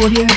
Audio Jungle.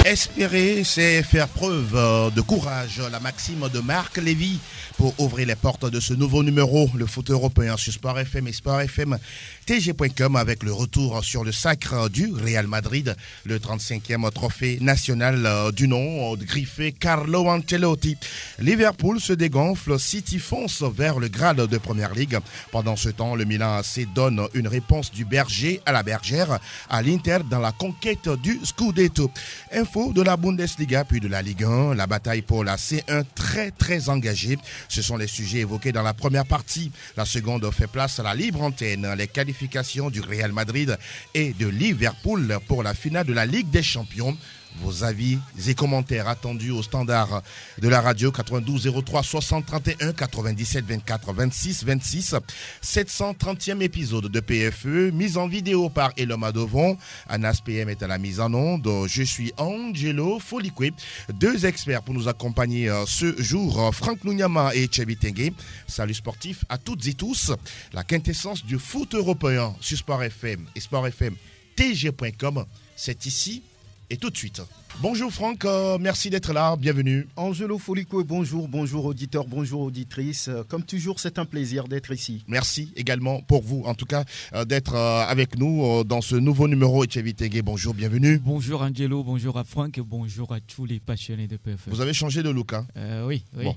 Espérer, c'est faire preuve de courage. La maxime de Marc Lévy pour ouvrir les portes de ce nouveau numéro, le foot européen sur Sport FM et Sport FM TG.com avec le retour sur le sacre du Real Madrid, le 35e trophée national du nom griffé Carlo Ancelotti. Liverpool se dégonfle, City fonce vers le grade de Première Ligue. Pendant ce temps, le Milan AC donne une réponse du berger à la bergère à l'Inter dans la conquête du Scudetto. Info de la Bundesliga puis de la Ligue 1, la bataille pour la C1 très engagée. Ce sont les sujets évoqués dans la première partie. La seconde fait place à la libre antenne, les qualifications du Real Madrid et de Liverpool pour la finale de la Ligue des Champions. Vos avis et commentaires attendus au standard de la radio 92 03 60 31 97 24 26 26. 730e épisode de PFE, mise en vidéo par Eloma Devon. Anas PM est à la mise en onde. Je suis Angelo Folikwe. Deux experts pour nous accompagner ce jour, Franck Nounyama et Tchebi Tengue. Salut sportif à toutes et tous. La quintessence du foot européen sur Sport FM et Sport FM TG.com, c'est ici et tout de suite. Bonjour Franck, merci d'être là, bienvenue. Angelo Folikwe, bonjour auditeurs, bonjour auditrices. Comme toujours, c'est un plaisir d'être ici. Merci également pour vous, en tout cas, d'être avec nous dans ce nouveau numéro. Tchebi Tengue, bonjour, bienvenue. Bonjour Angelo, bonjour à Franck et bonjour à tous les passionnés de PFE. Vous avez changé de look, hein? Oui. Bon.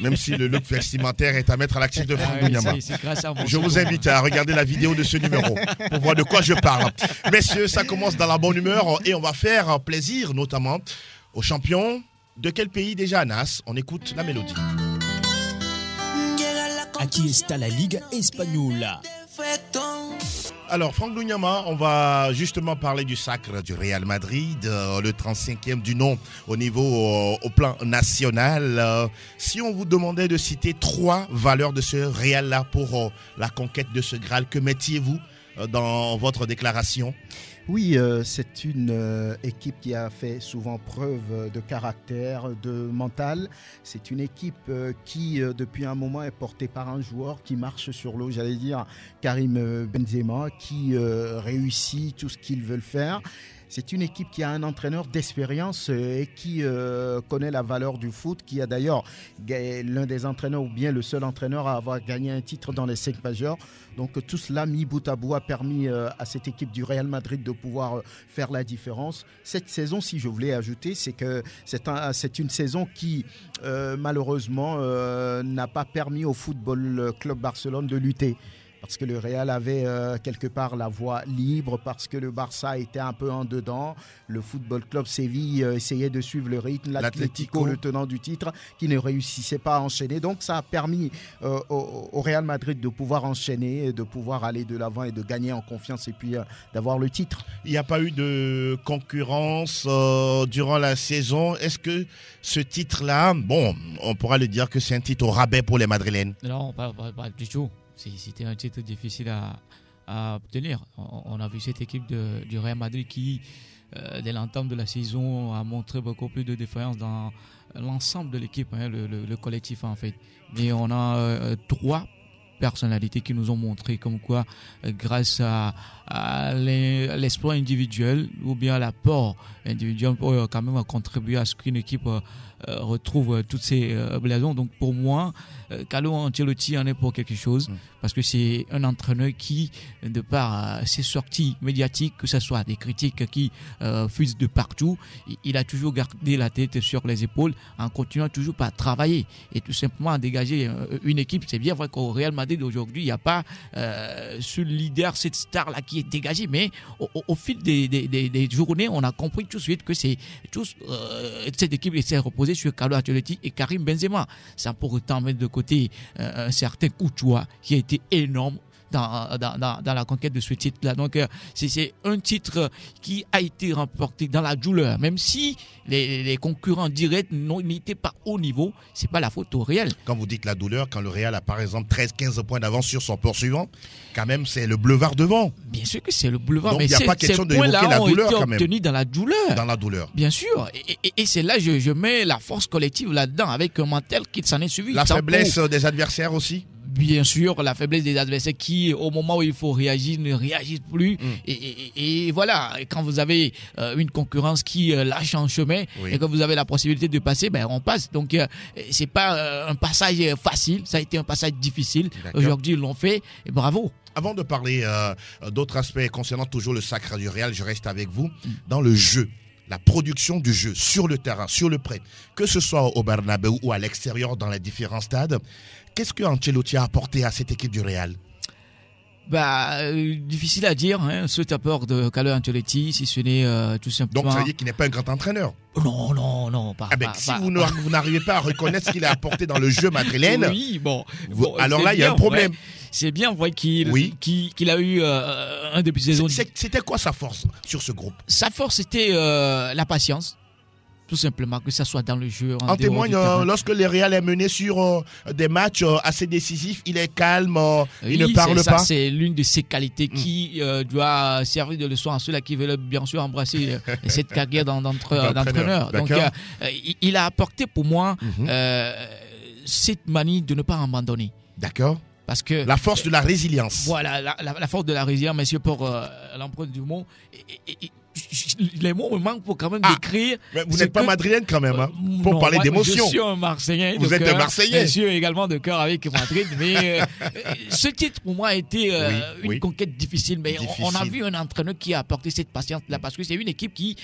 Même si le look vestimentaire est à mettre à l'actif de Franck Nounyama. C'est grâce à moi. Je vous invite à regarder la vidéo de ce numéro pour voir de quoi je parle. Messieurs, ça commence dans la bonne humeur et on va faire plaisir notamment aux champions. De quel pays déjà, Anas? On écoute la mélodie. Aquí está la Liga Española. Alors, Franck Nounyama, on va justement parler du sacre du Real Madrid, le 35e du nom au niveau, au plan national. Si on vous demandait de citer 3 valeurs de ce Real-là pour la conquête de ce Graal, que mettiez-vous dans votre déclaration? Oui, c'est une équipe qui a fait souvent preuve de caractère, de mental. C'est une équipe qui, depuis un moment, est portée par un joueur qui marche sur l'eau, j'allais dire Karim Benzema, qui réussit tout ce qu'ils veulent faire. C'est une équipe qui a un entraîneur d'expérience et qui connaît la valeur du foot, qui a d'ailleurs l'un des entraîneurs ou bien le seul entraîneur à avoir gagné un titre dans les 5 majeurs. Donc tout cela mis bout à bout a permis à cette équipe du Real Madrid de pouvoir faire la différence. Cette saison, si je voulais ajouter, c'est que c'est une saison qui malheureusement n'a pas permis au Football Club Barcelone de lutter. Parce que le Real avait quelque part la voie libre, parce que le Barça était un peu en dedans. Le Football Club Séville essayait de suivre le rythme. L'Atlético, le tenant du titre, qui ne réussissait pas à enchaîner. Donc ça a permis au Real Madrid de pouvoir enchaîner, de pouvoir aller de l'avant et de gagner en confiance et puis d'avoir le titre. Il n'y a pas eu de concurrence durant la saison. Est-ce que ce titre-là, bon, on pourra le dire que c'est un titre au rabais pour les Madrilènes? Non, pas du tout. C'était un titre difficile à obtenir. On a vu cette équipe du Real Madrid qui, dès l'entame de la saison, a montré beaucoup plus de défaillance dans l'ensemble de l'équipe, le collectif en fait. Mais on a 3 personnalités qui nous ont montré comme quoi, grâce à l'espoir individuel ou bien à l'apport individuel, pour quand même contribuer à ce qu'une équipe retrouve toutes ses blasons. Donc pour moi, Carlo Ancelotti en est pour quelque chose, parce que c'est un entraîneur qui, de par ses sorties médiatiques, que ce soit des critiques qui fusent de partout, il a toujours gardé la tête sur les épaules en continuant toujours par travailler et tout simplement à dégager une équipe. C'est bien vrai qu'au Real Madrid aujourd'hui, il n'y a pas ce leader, cette star-là qui est dégagée, mais au fil des journées, on a compris tout de suite que c'est cette équipe s'est reposée sur Carlo Ancelotti et Karim Benzema, sans pour autant mettre de côté un certain Courtois qui a été énorme dans la conquête de ce titre-là. Donc, c'est un titre qui a été remporté dans la douleur. Même si les concurrents directs n'étaient pas au niveau, c'est pas la faute au Real. Quand vous dites la douleur, quand le Real a par exemple 13-15 points d'avance sur son poursuivant, quand même c'est le boulevard devant. Bien sûr que c'est le boulevard. Donc mais il n'y a pas question d'évoquer la douleur quand même. Obtenus dans la douleur. Dans la douleur. Bien sûr. Et c'est là que je mets la force collective là-dedans avec un mental qui s'en est suivi. La faiblesse des adversaires aussi. bien sûr, la faiblesse des adversaires qui, au moment où il faut réagir, ne réagissent plus. Et voilà, et quand vous avez une concurrence qui lâche en chemin et que vous avez la possibilité de passer, ben, on passe. Donc, c'est pas un passage facile, ça a été un passage difficile. Aujourd'hui, ils l'ont fait et bravo. Avant de parler d'autres aspects concernant toujours le sacre du Real, je reste avec vous dans le jeu. La production du jeu sur le terrain, sur le prêt, que ce soit au Bernabéu ou à l'extérieur dans les différents stades, qu'est-ce que Ancelotti a apporté à cette équipe du Real? Difficile à dire, hein, ce apport de Carlo Ancelotti, si ce n'est tout simplement... Donc ça veut dire qu'il n'est pas un grand entraîneur? Non, si vous n'arrivez pas à reconnaître ce qu'il a apporté dans le jeu madrilène, oui, alors là, il y a un problème. Ouais. C'est bien vrai qu'il a eu un début de saison. C'était quoi sa force sur ce groupe? Sa force, c'était la patience. Tout simplement, que ça soit dans le jeu. En témoigne, lorsque le Real est mené sur des matchs assez décisifs, il est calme, il ne parle pas. C'est l'une de ses qualités qui doit servir de leçon à ceux-là qui veulent bien sûr embrasser cette carrière d'entraîneur. Donc, il a apporté pour moi cette manie de ne pas abandonner. D'accord. Parce que la force de la résilience. Voilà, la force de la résilience, monsieur, pour l'empreinte du mot. Les mots me manquent pour quand même décrire. Mais vous n'êtes pas madrilène quand même, hein, pour parler d'émotion. Je suis un Marseillais. Vous êtes un Marseillais. Bien sûr, également de cœur avec Madrid. Mais ce titre, pour moi, a été une conquête difficile. Mais on a vu un entraîneur qui a apporté cette patience-là. Parce que c'est une équipe qui,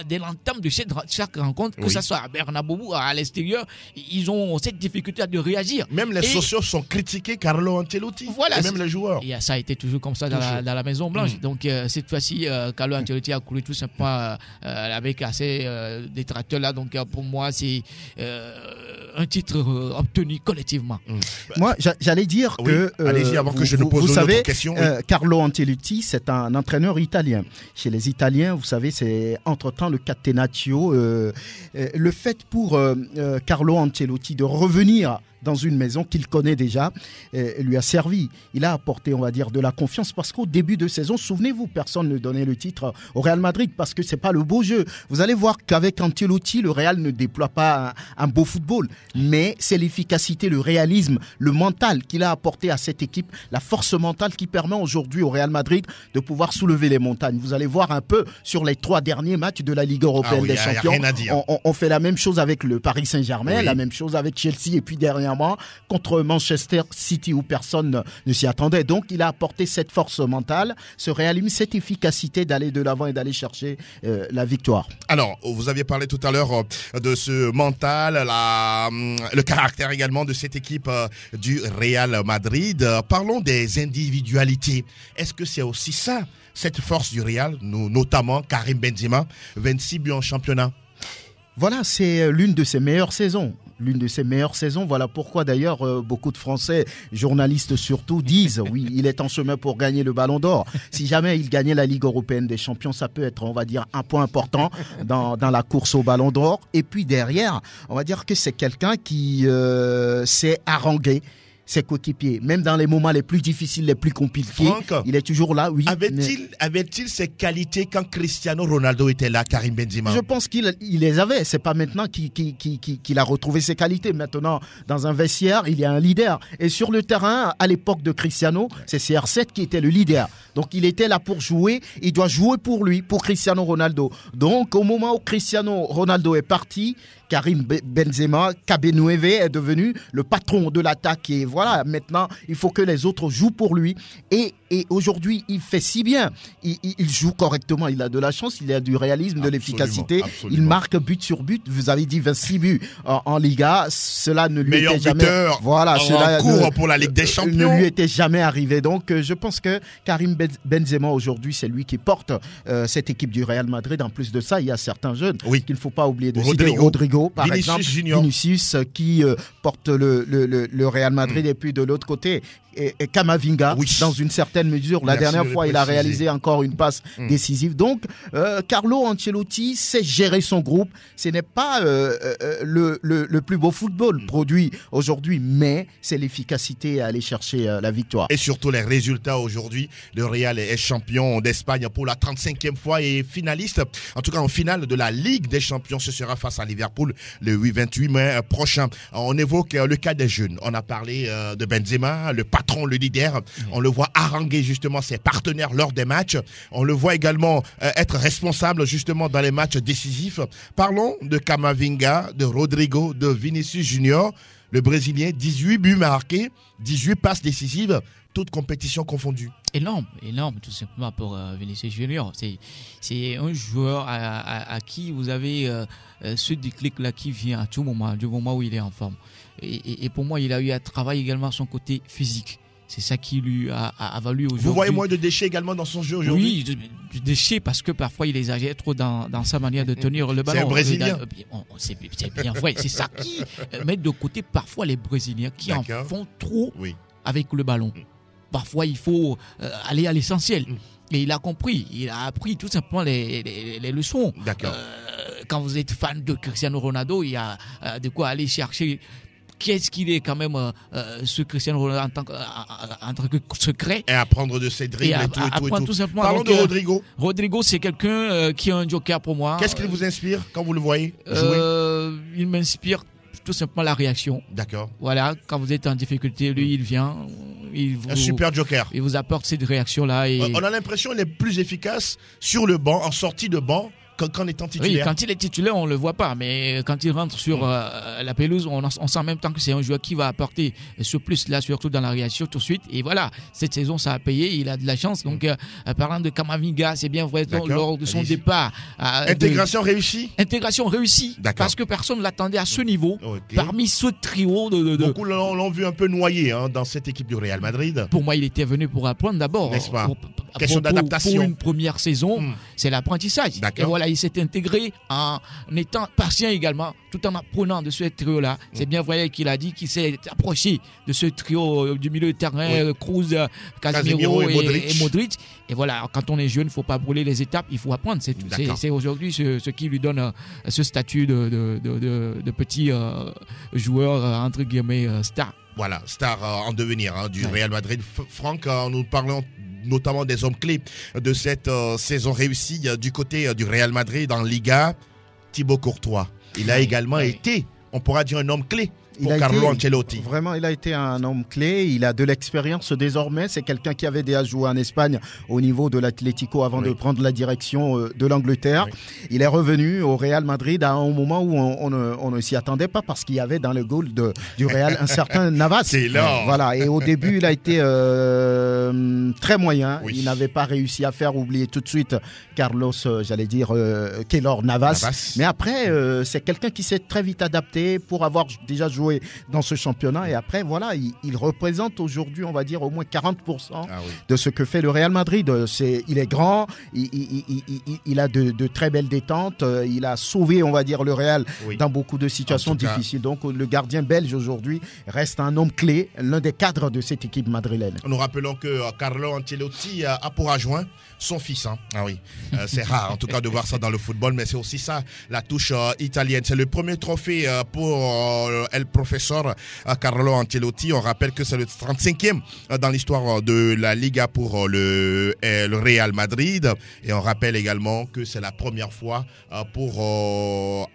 dès l'entame de chaque rencontre, que ce soit à Bernabéu ou à l'extérieur, ils ont cette difficulté de réagir. Même les sociaux sont critiqués, Carlo Ancelotti. Voilà, et même les joueurs. Et ça a été toujours comme ça dans la Maison Blanche. Donc, cette fois-ci, Carlo Ancelotti a couru tout simplement avec assez détracteurs là. Donc pour moi c'est un titre obtenu collectivement. Moi j'allais dire que allez-y avant que je ne pose une autre question. Carlo Ancelotti, c'est un entraîneur italien. Chez les Italiens, vous savez, c'est entre-temps le catenaccio. Le fait pour Carlo Ancelotti de revenir dans une maison qu'il connaît déjà, lui a servi. Il a apporté, on va dire, de la confiance parce qu'au début de saison, souvenez-vous, personne ne donnait le titre au Real Madrid parce que c'est pas le beau jeu. Vous allez voir qu'avec Ancelotti, le Real ne déploie pas un beau football, mais c'est l'efficacité, le réalisme, le mental qu'il a apporté à cette équipe, la force mentale qui permet aujourd'hui au Real Madrid de pouvoir soulever les montagnes. Vous allez voir un peu sur les 3 derniers matchs de la Ligue européenne des champions. On fait la même chose avec le Paris Saint-Germain, la même chose avec Chelsea et puis dernièrement contre Manchester City où personne ne s'y attendait. Donc il a apporté cette force mentale, ce réalisme, cette efficacité d'aller de l'avant et d'aller chercher la victoire. Alors, vous aviez parlé tout à l'heure de ce mental, le caractère également de cette équipe du Real Madrid. Parlons des individualités. Est-ce que c'est aussi ça, cette force du Real, notamment Karim Benzema, 26 buts en championnat? Voilà, c'est l'une de ses meilleures saisons. Voilà pourquoi d'ailleurs beaucoup de Français, journalistes surtout, disent oui, il est en chemin pour gagner le Ballon d'Or. Si jamais il gagnait la Ligue européenne des champions, ça peut être, on va dire, un point important dans la course au Ballon d'Or. Et puis derrière, on va dire que c'est quelqu'un qui s'est harangué ses coéquipiers, même dans les moments les plus difficiles, les plus compliqués. Franck, il est toujours là, oui. Avait-il ses qualités quand Cristiano Ronaldo était là, Karim Benzema? Je pense qu'il les avait. C'est pas maintenant qu'il a retrouvé ses qualités. Maintenant, dans un vestiaire, il y a un leader. Et sur le terrain, à l'époque de Cristiano, c'est CR7 qui était le leader. Donc, il était là pour jouer. Il doit jouer pour lui, pour Cristiano Ronaldo. Donc, au moment où Cristiano Ronaldo est parti, Karim Benzema, Cabenueve est devenu le patron de l'attaque. Et voilà, maintenant, il faut que les autres jouent pour lui. Et aujourd'hui, il fait si bien. Il joue correctement. Il a de la chance, il a du réalisme, de l'efficacité. Absolument. Il marque but sur but. Vous avez dit 26 buts en Liga. Cela ne lui était jamais... Buteur en cours pour la Ligue des Champions. Ne lui était jamais arrivé. Donc, je pense que Karim Benzema, aujourd'hui, c'est lui qui porte cette équipe du Real Madrid. En plus de ça, il y a certains jeunes qu'il ne faut pas oublier de citer. Rodrigo, par exemple. Vinicius qui porte le Real Madrid. Et puis, de l'autre côté, Camavinga Oui. dans une certaine mesure. La Merci dernière de le fois, il a préciser. réalisé encore une passe décisive. Donc, Carlo Ancelotti sait gérer son groupe. Ce n'est pas le plus beau football produit aujourd'hui, mais c'est l'efficacité à aller chercher la victoire. Et surtout les résultats aujourd'hui. Le Real est champion d'Espagne pour la 35e fois et finaliste, en tout cas en finale de la Ligue des Champions. Ce sera face à Liverpool le 28 mai prochain. On évoque le cas des jeunes. On a parlé de Benzema, le patron, le leader. On le voit haranguer justement ses partenaires lors des matchs. On le voit également être responsable justement dans les matchs décisifs. Parlons de Camavinga, de Rodrigo, de Vinicius Junior. Le Brésilien, 18 buts marqués, 18 passes décisives, toutes compétitions confondues. Énorme, tout simplement pour Vinicius Junior. C'est un joueur à qui vous avez ce déclic-là qui vient à tout moment, du moment où il est en forme. Et pour moi, il a eu à travailler également son côté physique. C'est ça qui lui a valu aujourd'hui. Vous voyez moins de déchets également dans son jeu aujourd'hui? Oui, du déchet parce que parfois il exagère trop dans sa manière de tenir le ballon. C'est un Brésilien. C'est bien vrai, c'est ça qui met de côté parfois les Brésiliens qui en font trop avec le ballon. Parfois il faut aller à l'essentiel. Et il a compris, il a appris tout simplement les leçons. D'accord. Quand vous êtes fan de Cristiano Ronaldo, il y a de quoi aller chercher. Qu'est-ce qu'il est quand même ce Cristiano Ronaldo en tant que secret. Et apprendre de ses dribbles et tout. Simplement. Parlons de Rodrigo. Rodrigo, c'est quelqu'un qui est un joker pour moi. Qu'est-ce qu'il vous inspire quand vous le voyez jouer? Il m'inspire tout simplement la réaction. D'accord. Voilà, quand vous êtes en difficulté, lui, il vient. Un super joker. Il vous apporte cette réaction-là. Et... On a l'impression qu'il est plus efficace sur le banc, en sortie de banc, qu'en étant titulaire. Oui, quand il est titulaire, on ne le voit pas, mais quand il rentre sur la pelouse, on sent en même temps que c'est un joueur qui va apporter ce plus-là, surtout dans la réaction tout de suite. Et voilà, cette saison, ça a payé, il a de la chance. Donc, parlant de Camavinga, c'est bien vrai, lors de son départ. Intégration réussie. Intégration réussie, parce que personne ne l'attendait à ce niveau. Parmi ce trio de... Beaucoup l'ont vu un peu noyé dans cette équipe du Real Madrid. Pour moi, il était venu pour apprendre d'abord. N'est-ce pas? Question d'adaptation. Pour une première saison, c'est l'apprentissage. Et voilà, il s'est intégré en étant patient également, tout en apprenant de ce trio-là. C'est bien vrai qu'il a dit qu'il s'est approché de ce trio du milieu de terrain, Kroos, Casemiro et Modric. Et voilà, quand on est jeune, il ne faut pas brûler les étapes, il faut apprendre. C'est aujourd'hui ce qui lui donne ce statut de petit joueur, entre guillemets, star. Voilà, star en devenir du Real Madrid. Franck, nous parlons notamment des hommes clés de cette saison réussie du côté du Real Madrid en Liga. Thibaut Courtois, il a également été, on pourra dire, un homme clé pour Carlo Ancelotti. Vraiment, il a été un homme clé. Il a de l'expérience désormais. C'est quelqu'un qui avait déjà joué en Espagne au niveau de l'Atlético avant de prendre la direction de l'Angleterre. Il est revenu au Real Madrid à un moment où on ne s'y attendait pas parce qu'il y avait dans le goal du Real un certain Navas. C'est là. Voilà. Et au début, il a été très moyen. Il n'avait pas réussi à faire oublier tout de suite Carlos, Keylor Navas. Mais après, c'est quelqu'un qui s'est très vite adapté pour avoir déjà joué dans ce championnat et après voilà il représente aujourd'hui on va dire au moins 40% de ce que fait le Real Madrid. Il est grand, il a de très belles détentes, il a sauvé on va dire le Real dans beaucoup de situations difficiles. Donc le gardien belge aujourd'hui reste un homme clé, l'un des cadres de cette équipe madrilène. Nous rappelons que Carlo Ancelotti a pour adjoint son fils. C'est rare en tout cas de voir ça dans le football, mais c'est aussi ça la touche italienne. C'est le premier trophée pour El Professeur Carlo Ancelotti. On rappelle que c'est le 35e dans l'histoire de la Liga pour le Real Madrid. Et on rappelle également que c'est la première fois pour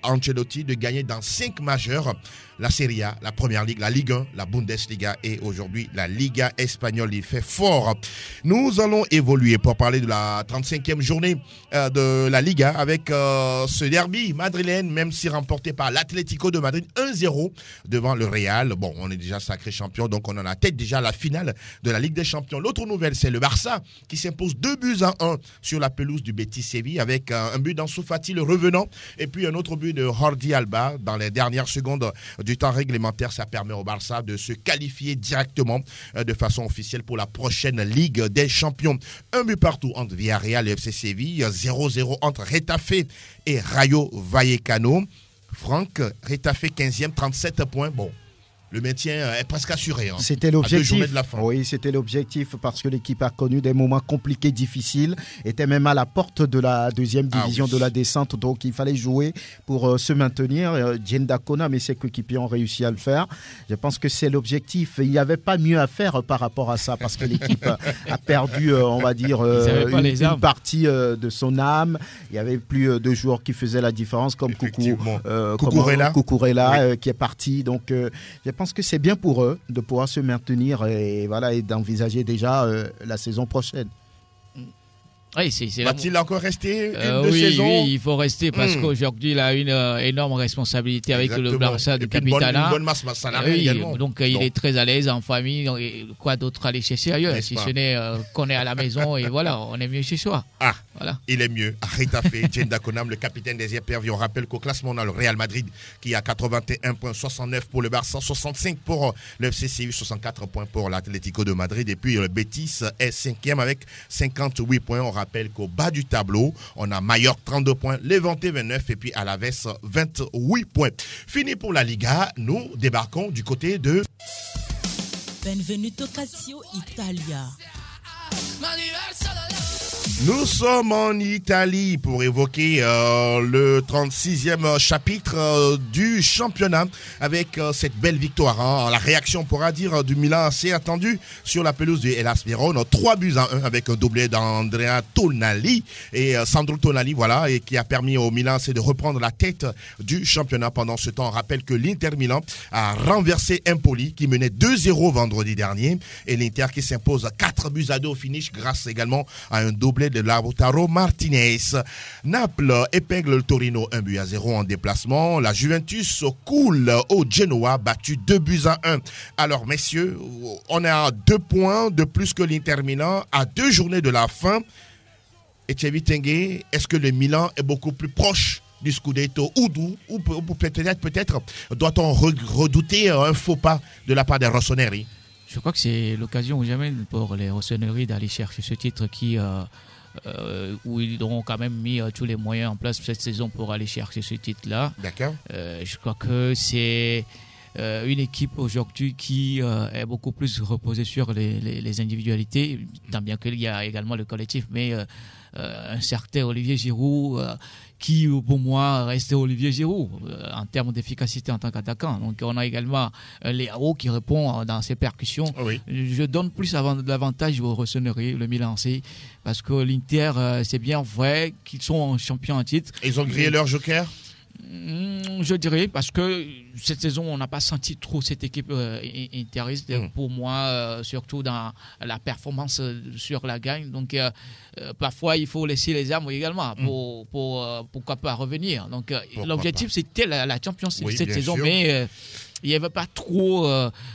Ancelotti de gagner dans 5 majeurs. La Serie A, la Première Ligue, la Ligue 1, la Bundesliga et aujourd'hui la Liga espagnole. Il fait fort. Nous allons évoluer pour parler de la 35e journée de la Liga avec ce derby madrilène, même si remporté par l'Atlético de Madrid 1-0 devant le Real. Bon, on est déjà sacré champion, donc on en a tête déjà à la finale de la Ligue des Champions. L'autre nouvelle, c'est le Barça qui s'impose 2-1 sur la pelouse du Betis Séville avec un but d'Ansu Fati, le revenant, et puis un autre but de Jordi Alba dans les dernières secondes du temps réglementaire. Ça permet au Barça de se qualifier directement de façon officielle pour la prochaine Ligue des Champions. Un but partout entre Villarreal et FC Séville, 0-0 entre Retafe et Rayo Vallecano. Franck, Retafe 15e, 37 points. Bon, le maintien est presque assuré. Hein, c'était à 2 l'objectif. journées de la fin. Oui, c'était l'objectif parce que l'équipe a connu des moments compliqués, difficiles, était même à la porte de la deuxième division de la descente, donc il fallait jouer pour se maintenir. Djenda Konam et ses coéquipiers ont réussi à le faire. Je pense que c'est l'objectif. Il n'y avait pas mieux à faire par rapport à ça parce que l'équipe a perdu, on va dire, une partie de son âme. Il n'y avait plus de joueurs qui faisaient la différence comme Cucurella qui est parti. Donc, je pense que c'est bien pour eux de pouvoir se maintenir et d'envisager déjà la saison prochaine. Oui, va-t-il encore rester une saison? Oui, il faut rester parce qu'aujourd'hui, il a une énorme responsabilité avec le Barça de Capitana. Une bonne masse salariale également. Donc, il est très à l'aise en famille. Donc, quoi d'autre aller chercher ailleurs? Si ce n'est qu'on est à la maison et voilà, on est mieux chez soi. Ah, voilà. Il est mieux. Ritafe, Djenda Konam, le capitaine des Éperviers. On rappelle qu'au classement, on a le Real Madrid qui a 81,69 pour le Barça, 65 pour le FCCU, 64 points pour l'Atlético de Madrid. Et puis, le Betis est 5e avec 58 points. On rappelle qu'au bas du tableau, on a Mallorca 32 points, Levante 29 et puis Alaves 28 points. Fini pour la Liga, nous débarquons du côté de Benvenuto Calcio Italia. Nous sommes en Italie pour évoquer le 36e chapitre du championnat avec cette belle victoire. Hein. La réaction, on pourra dire, du Milan assez attendue sur la pelouse du Hellas Vérone. 3-1 avec un doublé d'Andrea Tonali et Sandro Tonali, voilà, et qui a permis au Milan de reprendre la tête du championnat. Pendant ce temps, on rappelle que l'Inter Milan a renversé Empoli qui menait 2-0 vendredi dernier et l'Inter qui s'impose 4-2 au finish grâce également à un doublé de Lautaro Martinez. Naples épingle le Torino 1-0 en déplacement. La Juventus coule au Genoa, battu 2-1. Alors messieurs, on est à 2 points de plus que l'Inter Milan à 2 journées de la fin. Et Thierry Tengue, est-ce que le Milan est beaucoup plus proche du Scudetto ou peut-être doit-on redouter un faux pas de la part des Rossoneri? Je crois que c'est l'occasion ou jamais pour les Rossoneri d'aller chercher ce titre où ils auront quand même mis tous les moyens en place cette saison pour aller chercher ce titre-là. D'accord. Je crois que c'est une équipe aujourd'hui qui est beaucoup plus reposée sur les individualités, tant bien qu'il y a également le collectif, mais un certain Olivier Giroud qui, pour moi, reste Olivier Giroud en termes d'efficacité en tant qu'attaquant. Donc, on a également Léao qui répond dans ses percussions. Oui. Je donne plus d'avantage aux Rossoneri, le Milan-C, parce que l'Inter, c'est bien vrai qu'ils sont champions en titre. Ils ont grillé leur joker? Je dirais, parce que cette saison, on n'a pas senti trop cette équipe interiste. Pour moi, surtout dans la performance sur la gagne. Donc, parfois, il faut laisser les armes également pour pourquoi pas revenir. Donc, l'objectif, c'était la Champions League cette saison, sûr. Mais il n'y avait pas trop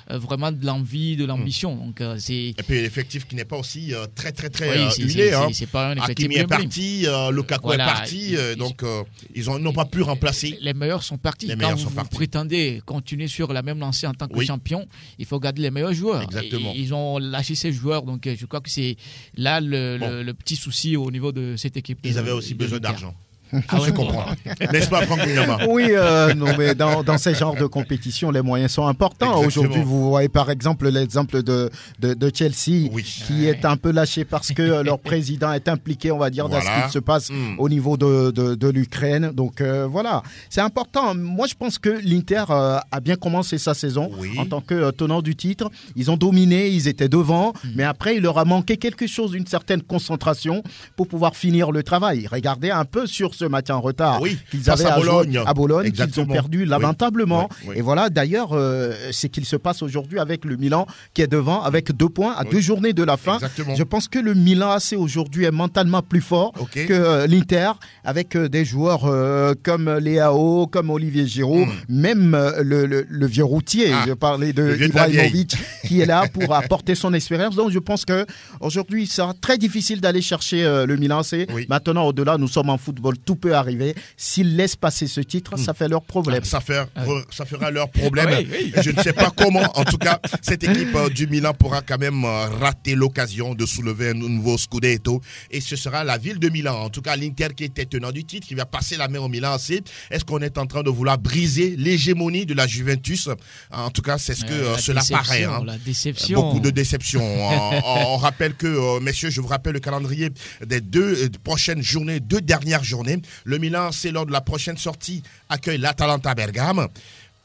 vraiment de l'envie, de l'ambition. Donc, et puis l'effectif qui n'est pas aussi très oui, huilé. C'est pas un effectif. Hakimi est parti, Lukaku est parti, donc ils n'ont pas pu remplacer. Les meilleurs sont partis. Quand vous prétendez continuer sur la même lancée en tant que champion, il faut garder les meilleurs joueurs. Exactement. Ils ont lâché ces joueurs, donc je crois que c'est là le petit souci au niveau de cette équipe. Ils avaient aussi besoin d'argent. Je comprends. N'est-ce pas, Franck Mignama? Oui, non, mais dans ces genres de compétitions, les moyens sont importants. Exactement. Aujourd'hui, vous voyez par exemple l'exemple de Chelsea, qui est un peu lâché parce que leur président est impliqué, on va dire, dans ce qui se passe au niveau de l'Ukraine. Donc voilà, c'est important. Moi, je pense que l'Inter a bien commencé sa saison en tant que tenant du titre. Ils ont dominé, ils étaient devant, mais après, il leur a manqué quelque chose, une certaine concentration pour pouvoir finir le travail. Regardez un peu sur ce match en retard qu'ils avaient à Bologne, qu'ils ont perdu lamentablement. Et voilà, d'ailleurs, c'est qu'il se passe aujourd'hui avec le Milan qui est devant avec 2 points à 2 journées de la fin. Exactement. Je pense que le Milan AC aujourd'hui est mentalement plus fort que l'Inter, avec des joueurs comme Léao, comme Olivier Giroud, même le vieux routier. Je parlais de Ibrahimovic qui est là pour apporter son expérience. Donc je pense que aujourd'hui, ça sera très difficile d'aller chercher le Milan AC. Maintenant, au-delà, nous sommes en football tout peut arriver. S'ils laissent passer ce titre, ça fait leur problème. Ça fera leur problème. Oui. Je ne sais pas comment. En tout cas, cette équipe du Milan pourra quand même rater l'occasion de soulever un nouveau Scudetto. Et ce sera la ville de Milan. En tout cas, l'Inter qui était tenant du titre, qui va passer la main au Milan AC. Est-ce qu'on est en train de vouloir briser l'hégémonie de la Juventus? En tout cas, c'est ce que cela paraît. Hein. La déception. Beaucoup de déception. On rappelle que, messieurs, je vous rappelle le calendrier des deux dernières journées. Le Milan, c'est lors de la prochaine sortie, accueille l'Atalanta Bergame.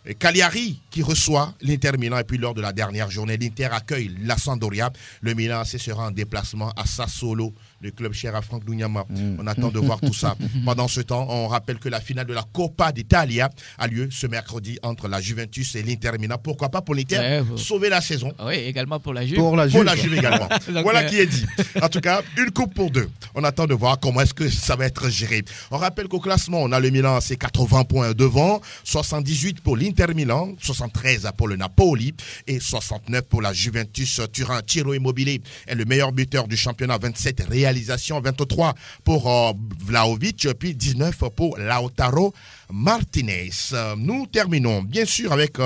Et Cagliari qui reçoit l'Inter Milan. Et puis lors de la dernière journée, l'Inter accueille la Sampdoria. Le Milan sera en déplacement à Sassuolo, le club cher à Franck Lugnama. On attend de voir tout ça. Pendant ce temps, on rappelle que la finale de la Coppa d'Italia a lieu ce mercredi entre la Juventus et l'Inter Milan. Pourquoi pas pour l'Inter sauver la saison? Oui, également pour la Juve. Pour la Juve également. Voilà qui est dit. En tout cas, une coupe pour deux. On attend de voir comment est-ce que ça va être géré. On rappelle qu'au classement, on a le Milan, c'est 80 points devant, 78 pour l'Inter Milan, 73 pour le Napoli et 69 pour la Juventus Turin. Ciro Immobile est le meilleur buteur du championnat, 27 réalisations, 23 pour Vlahovic, puis 19 pour Lautaro Martinez. Nous terminons bien sûr avec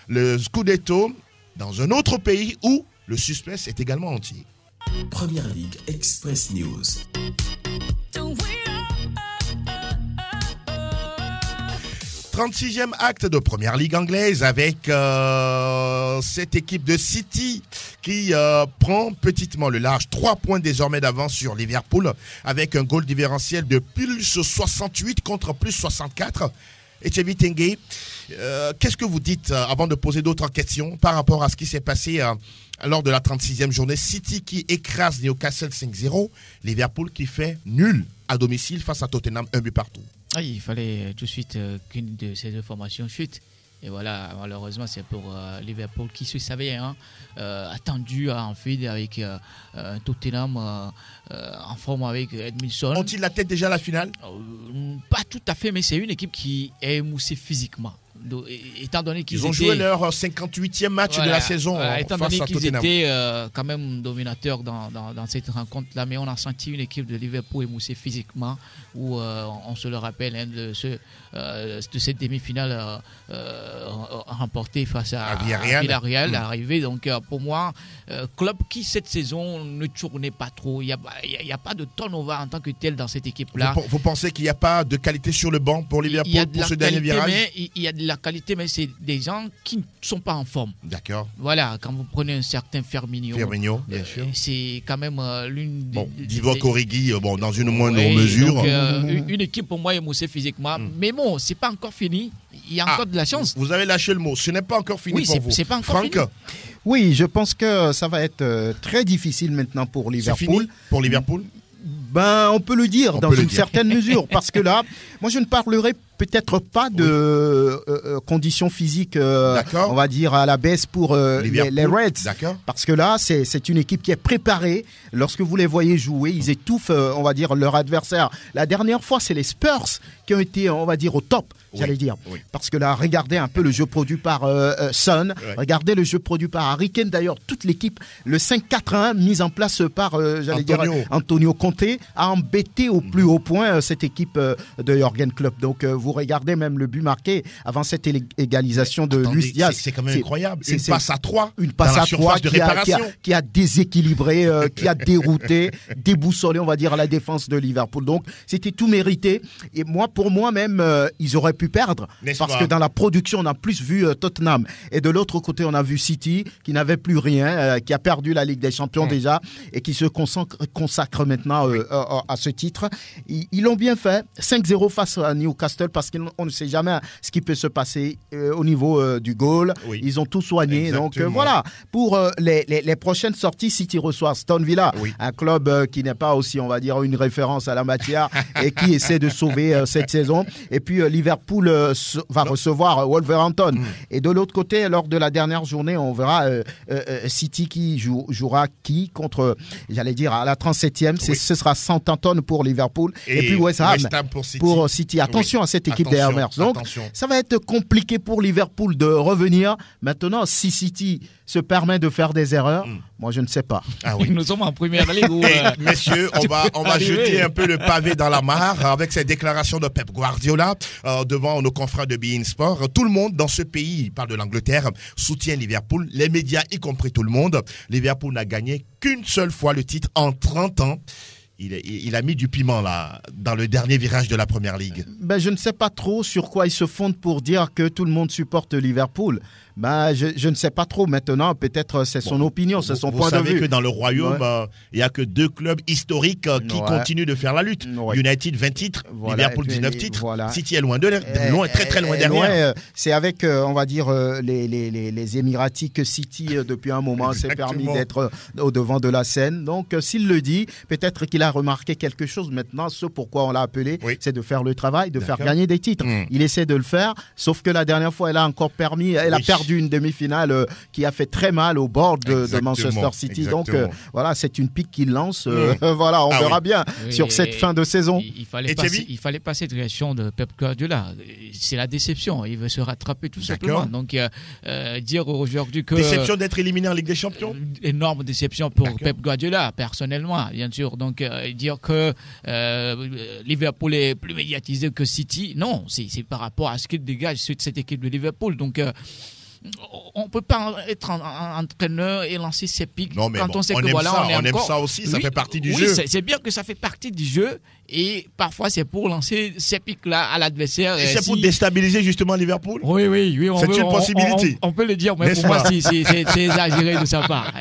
le Scudetto dans un autre pays où le suspense est également entier. Première Ligue Express News. 36e acte de Première Ligue anglaise avec cette équipe de City qui prend petitement le large. 3 points désormais d'avance sur Liverpool avec un goal différentiel de plus 68 contre plus 64. Etchevi Tengue, qu'est-ce que vous dites avant de poser d'autres questions par rapport à ce qui s'est passé lors de la 36e journée? City qui écrase Newcastle 5-0, Liverpool qui fait nul à domicile face à Tottenham, 1 but partout. Il fallait tout de suite qu'une de ces deux formations chute. Et voilà, malheureusement, c'est pour Liverpool qui se savait attendu à Anfield avec un Tottenham en forme avec Edmilson. Ont-ils la tête déjà à la finale? Pas tout à fait, mais c'est une équipe qui est émoussée physiquement. Donc, étant donné qu'ils ont joué leur 58e match de la saison étant face donné à qu'ils Tottenham. étaient quand même dominateurs dans cette rencontre-là, mais on a senti une équipe de Liverpool émoussée physiquement, où on se le rappelle de cette demi-finale remportée face à Villarreal arrivé. Donc pour moi, club qui cette saison ne tournait pas trop. Il n'y a pas de turnover en tant que tel dans cette équipe-là. Vous pensez qu'il n'y a pas de qualité sur le banc pour Liverpool pour ce dernier virage? Il y a de la qualité, mais c'est des gens qui ne sont pas en forme. D'accord. Voilà, quand vous prenez un certain Firmino, bien sûr. C'est quand même l'une des... Divock Origi, dans une moindre mesure. Donc, une équipe pour moi émoussée physiquement. Mais bon, c'est pas encore fini. Il y a encore de la chance. Vous avez lâché le mot. Ce n'est pas encore fini pour vous. C'est pas encore Franck, fini. Oui, je pense que ça va être très difficile maintenant pour Liverpool. C'est fini pour Liverpool? On peut le dire dans une certaine mesure, parce que là, moi je ne parlerai peut-être pas de conditions physiques, on va dire, à la baisse pour les Reds. Parce que là, c'est une équipe qui est préparée. Lorsque vous les voyez jouer, ils étouffent, on va dire, leur adversaire. La dernière fois, c'est les Spurs qui ont été, on va dire, au top, j'allais dire. Oui. Parce que là, regardez un peu le jeu produit par Son, regardez le jeu produit par Harry Kane. D'ailleurs, toute l'équipe, le 5-4-1 mis en place par, Antonio Conte, a embêté au plus haut point cette équipe de Jürgen Klopp. Donc, vous regardez même le but marqué avant cette égalisation de Luis Diaz. C'est quand même incroyable. Une passe à 3 Une passe à 3 qui a déséquilibré, qui a dérouté, déboussolé, on va dire, la défense de Liverpool. Donc, c'était tout mérité. Et pour moi même, ils auraient pu perdre. Parce que dans la production, on a plus vu Tottenham. Et de l'autre côté, on a vu City, qui n'avait plus rien, qui a perdu la Ligue des Champions déjà, et qui se consacre maintenant à ce titre. Ils l'ont bien fait. 5-0 face à Newcastle, parce qu'on ne sait jamais ce qui peut se passer au niveau du goal. Oui. Ils ont tout soigné. Exactement. Donc voilà, pour les prochaines sorties, City reçoit Aston Villa, un club qui n'est pas aussi, on va dire, une référence à la matière et qui essaie de sauver cette saison. Et puis Liverpool va recevoir Wolverhampton. Et de l'autre côté, lors de la dernière journée, on verra City qui jouera contre, j'allais dire, à la 37e. Ce sera Southampton pour Liverpool. Et puis West Ham pour City. Attention à cette cette équipe des Hammers. Donc, ça va être compliqué pour Liverpool de revenir. Maintenant, si City se permet de faire des erreurs, moi, je ne sais pas. Ah oui. Nous sommes en première ligue. Messieurs, on va jeter un peu le pavé dans la mare avec ces déclarations de Pep Guardiola devant nos confrères de beIN Sport. Tout le monde dans ce pays, il parle de l'Angleterre, soutient Liverpool. Les médias, y compris tout le monde. Liverpool n'a gagné qu'une seule fois le titre en 30 ans. Il a mis du piment là dans le dernier virage de la Première Ligue. Je ne sais pas trop sur quoi ils se fondent pour dire que tout le monde supporte Liverpool. Je ne sais pas trop maintenant. Peut-être c'est son opinion, c'est son point de vue. Vous savez que dans le royaume, il n'y a que 2 clubs historiques qui continuent de faire la lutte. United 20 titres, Liverpool 19 titres. City est loin très très loin derrière. C'est avec, on va dire, les Émiratis que City depuis un moment s'est permis d'être au devant de la scène. Donc s'il le dit, peut-être qu'il a remarqué quelque chose. Maintenant, ce pourquoi on l'a appelé, c'est de faire le travail, de faire gagner des titres. Il essaie de le faire, sauf que la dernière fois, elle a perdu une demi-finale qui a fait très mal au bord de Manchester City. Donc voilà, c'est une pique qu'il lance. Voilà, on verra bien sur cette fin de saison. Il fallait pas cette réaction de Pep Guardiola. C'est la déception. Il veut se rattraper tout simplement. Donc dire aujourd'hui que déception d'être éliminé en Ligue des Champions. Énorme déception pour Pep Guardiola personnellement, bien sûr. Donc dire que Liverpool est plus médiatisé que City, non, c'est par rapport à ce qu'il dégage cette équipe de Liverpool. Donc on ne peut pas être entraîneur et lancer ses pics quand on sait que voilà, on aime ça aussi, ça fait partie du jeu. C'est bien que ça fait partie du jeu et parfois c'est pour lancer ces pics-là à l'adversaire. Et c'est pour déstabiliser justement Liverpool. Oui. C'est une possibilité. On peut le dire, mais pour moi, c'est exagéré de sa part.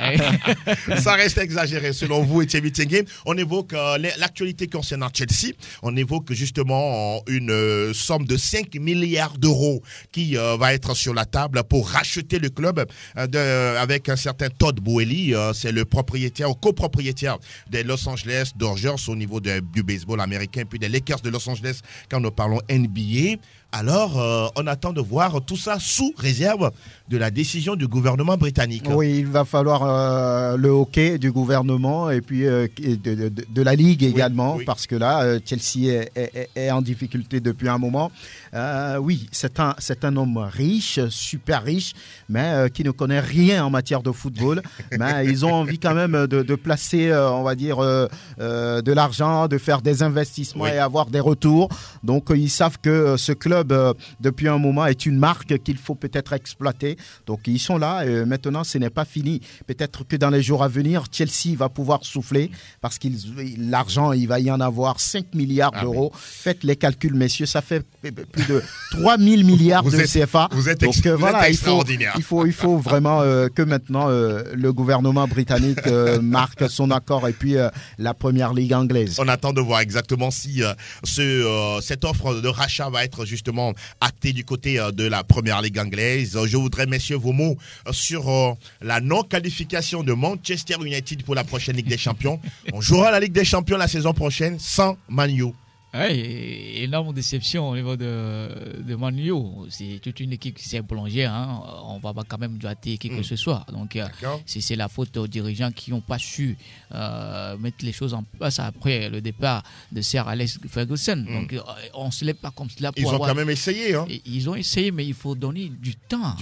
Ça reste exagéré selon vous, Etienne Tengue. On évoque l'actualité concernant Chelsea. On évoque justement une somme de 5 milliards d'euros qui va être sur la table pour racheter le club avec un certain Todd Boehly. C'est le propriétaire ou copropriétaire des Los Angeles Dodgers au niveau du baseball américain, puis des Lakers de Los Angeles quand nous parlons NBA. Alors, on attend de voir tout ça sous réserve de la décision du gouvernement britannique. Oui, il va falloir le hockey du gouvernement et puis de la Ligue également, parce que là, Chelsea est en difficulté depuis un moment. Oui, c'est un homme riche, super riche, mais qui ne connaît rien en matière de football. Mais ils ont envie quand même de placer, on va dire, de l'argent, de faire des investissements et avoir des retours. Donc, ils savent que ce club depuis un moment est une marque qu'il faut peut-être exploiter. Donc ils sont là. Maintenant, ce n'est pas fini. Peut-être que dans les jours à venir, Chelsea va pouvoir souffler parce que l'argent, il va y en avoir 5 milliards d'euros. Faites les calculs, messieurs. Ça fait plus de 3 000 milliards de CFA. Vous êtes extraordinaire. Il faut vraiment que maintenant le gouvernement britannique marque son accord et puis la première ligue anglaise. On attend de voir exactement si cette offre de rachat va être justement actée du côté de la première ligue anglaise. Je voudrais, messieurs, vos mots sur la non-qualification de Manchester United pour la prochaine Ligue des Champions. On jouera la Ligue des Champions la saison prochaine sans Man U. Oui, énorme déception au niveau de Man U. C'est toute une équipe qui s'est plongée. On va pas quand même doiter qui que ce soit. Donc, c'est la faute aux dirigeants qui n'ont pas su mettre les choses en place après le départ de Sir Alex Ferguson. Donc, on ne se lève pas comme cela. Ils ont quand même essayé. Ils ont essayé, mais il faut donner du temps.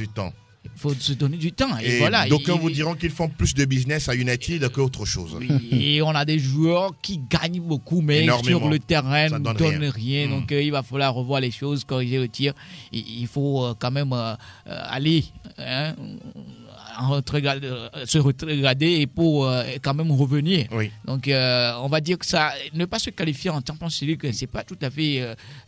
Il faut se donner du temps. Et voilà. D'aucuns vous diront qu'ils font plus de business à United qu'autre chose. Oui, et on a des joueurs qui gagnent beaucoup, mais sur le terrain ne donnent rien. Donc il va falloir revoir les choses, corriger le tir. Il faut quand même aller se regarder et pour quand même revenir. Donc on va dire que ça, ne pas se qualifier en Champions League, c'est pas tout à fait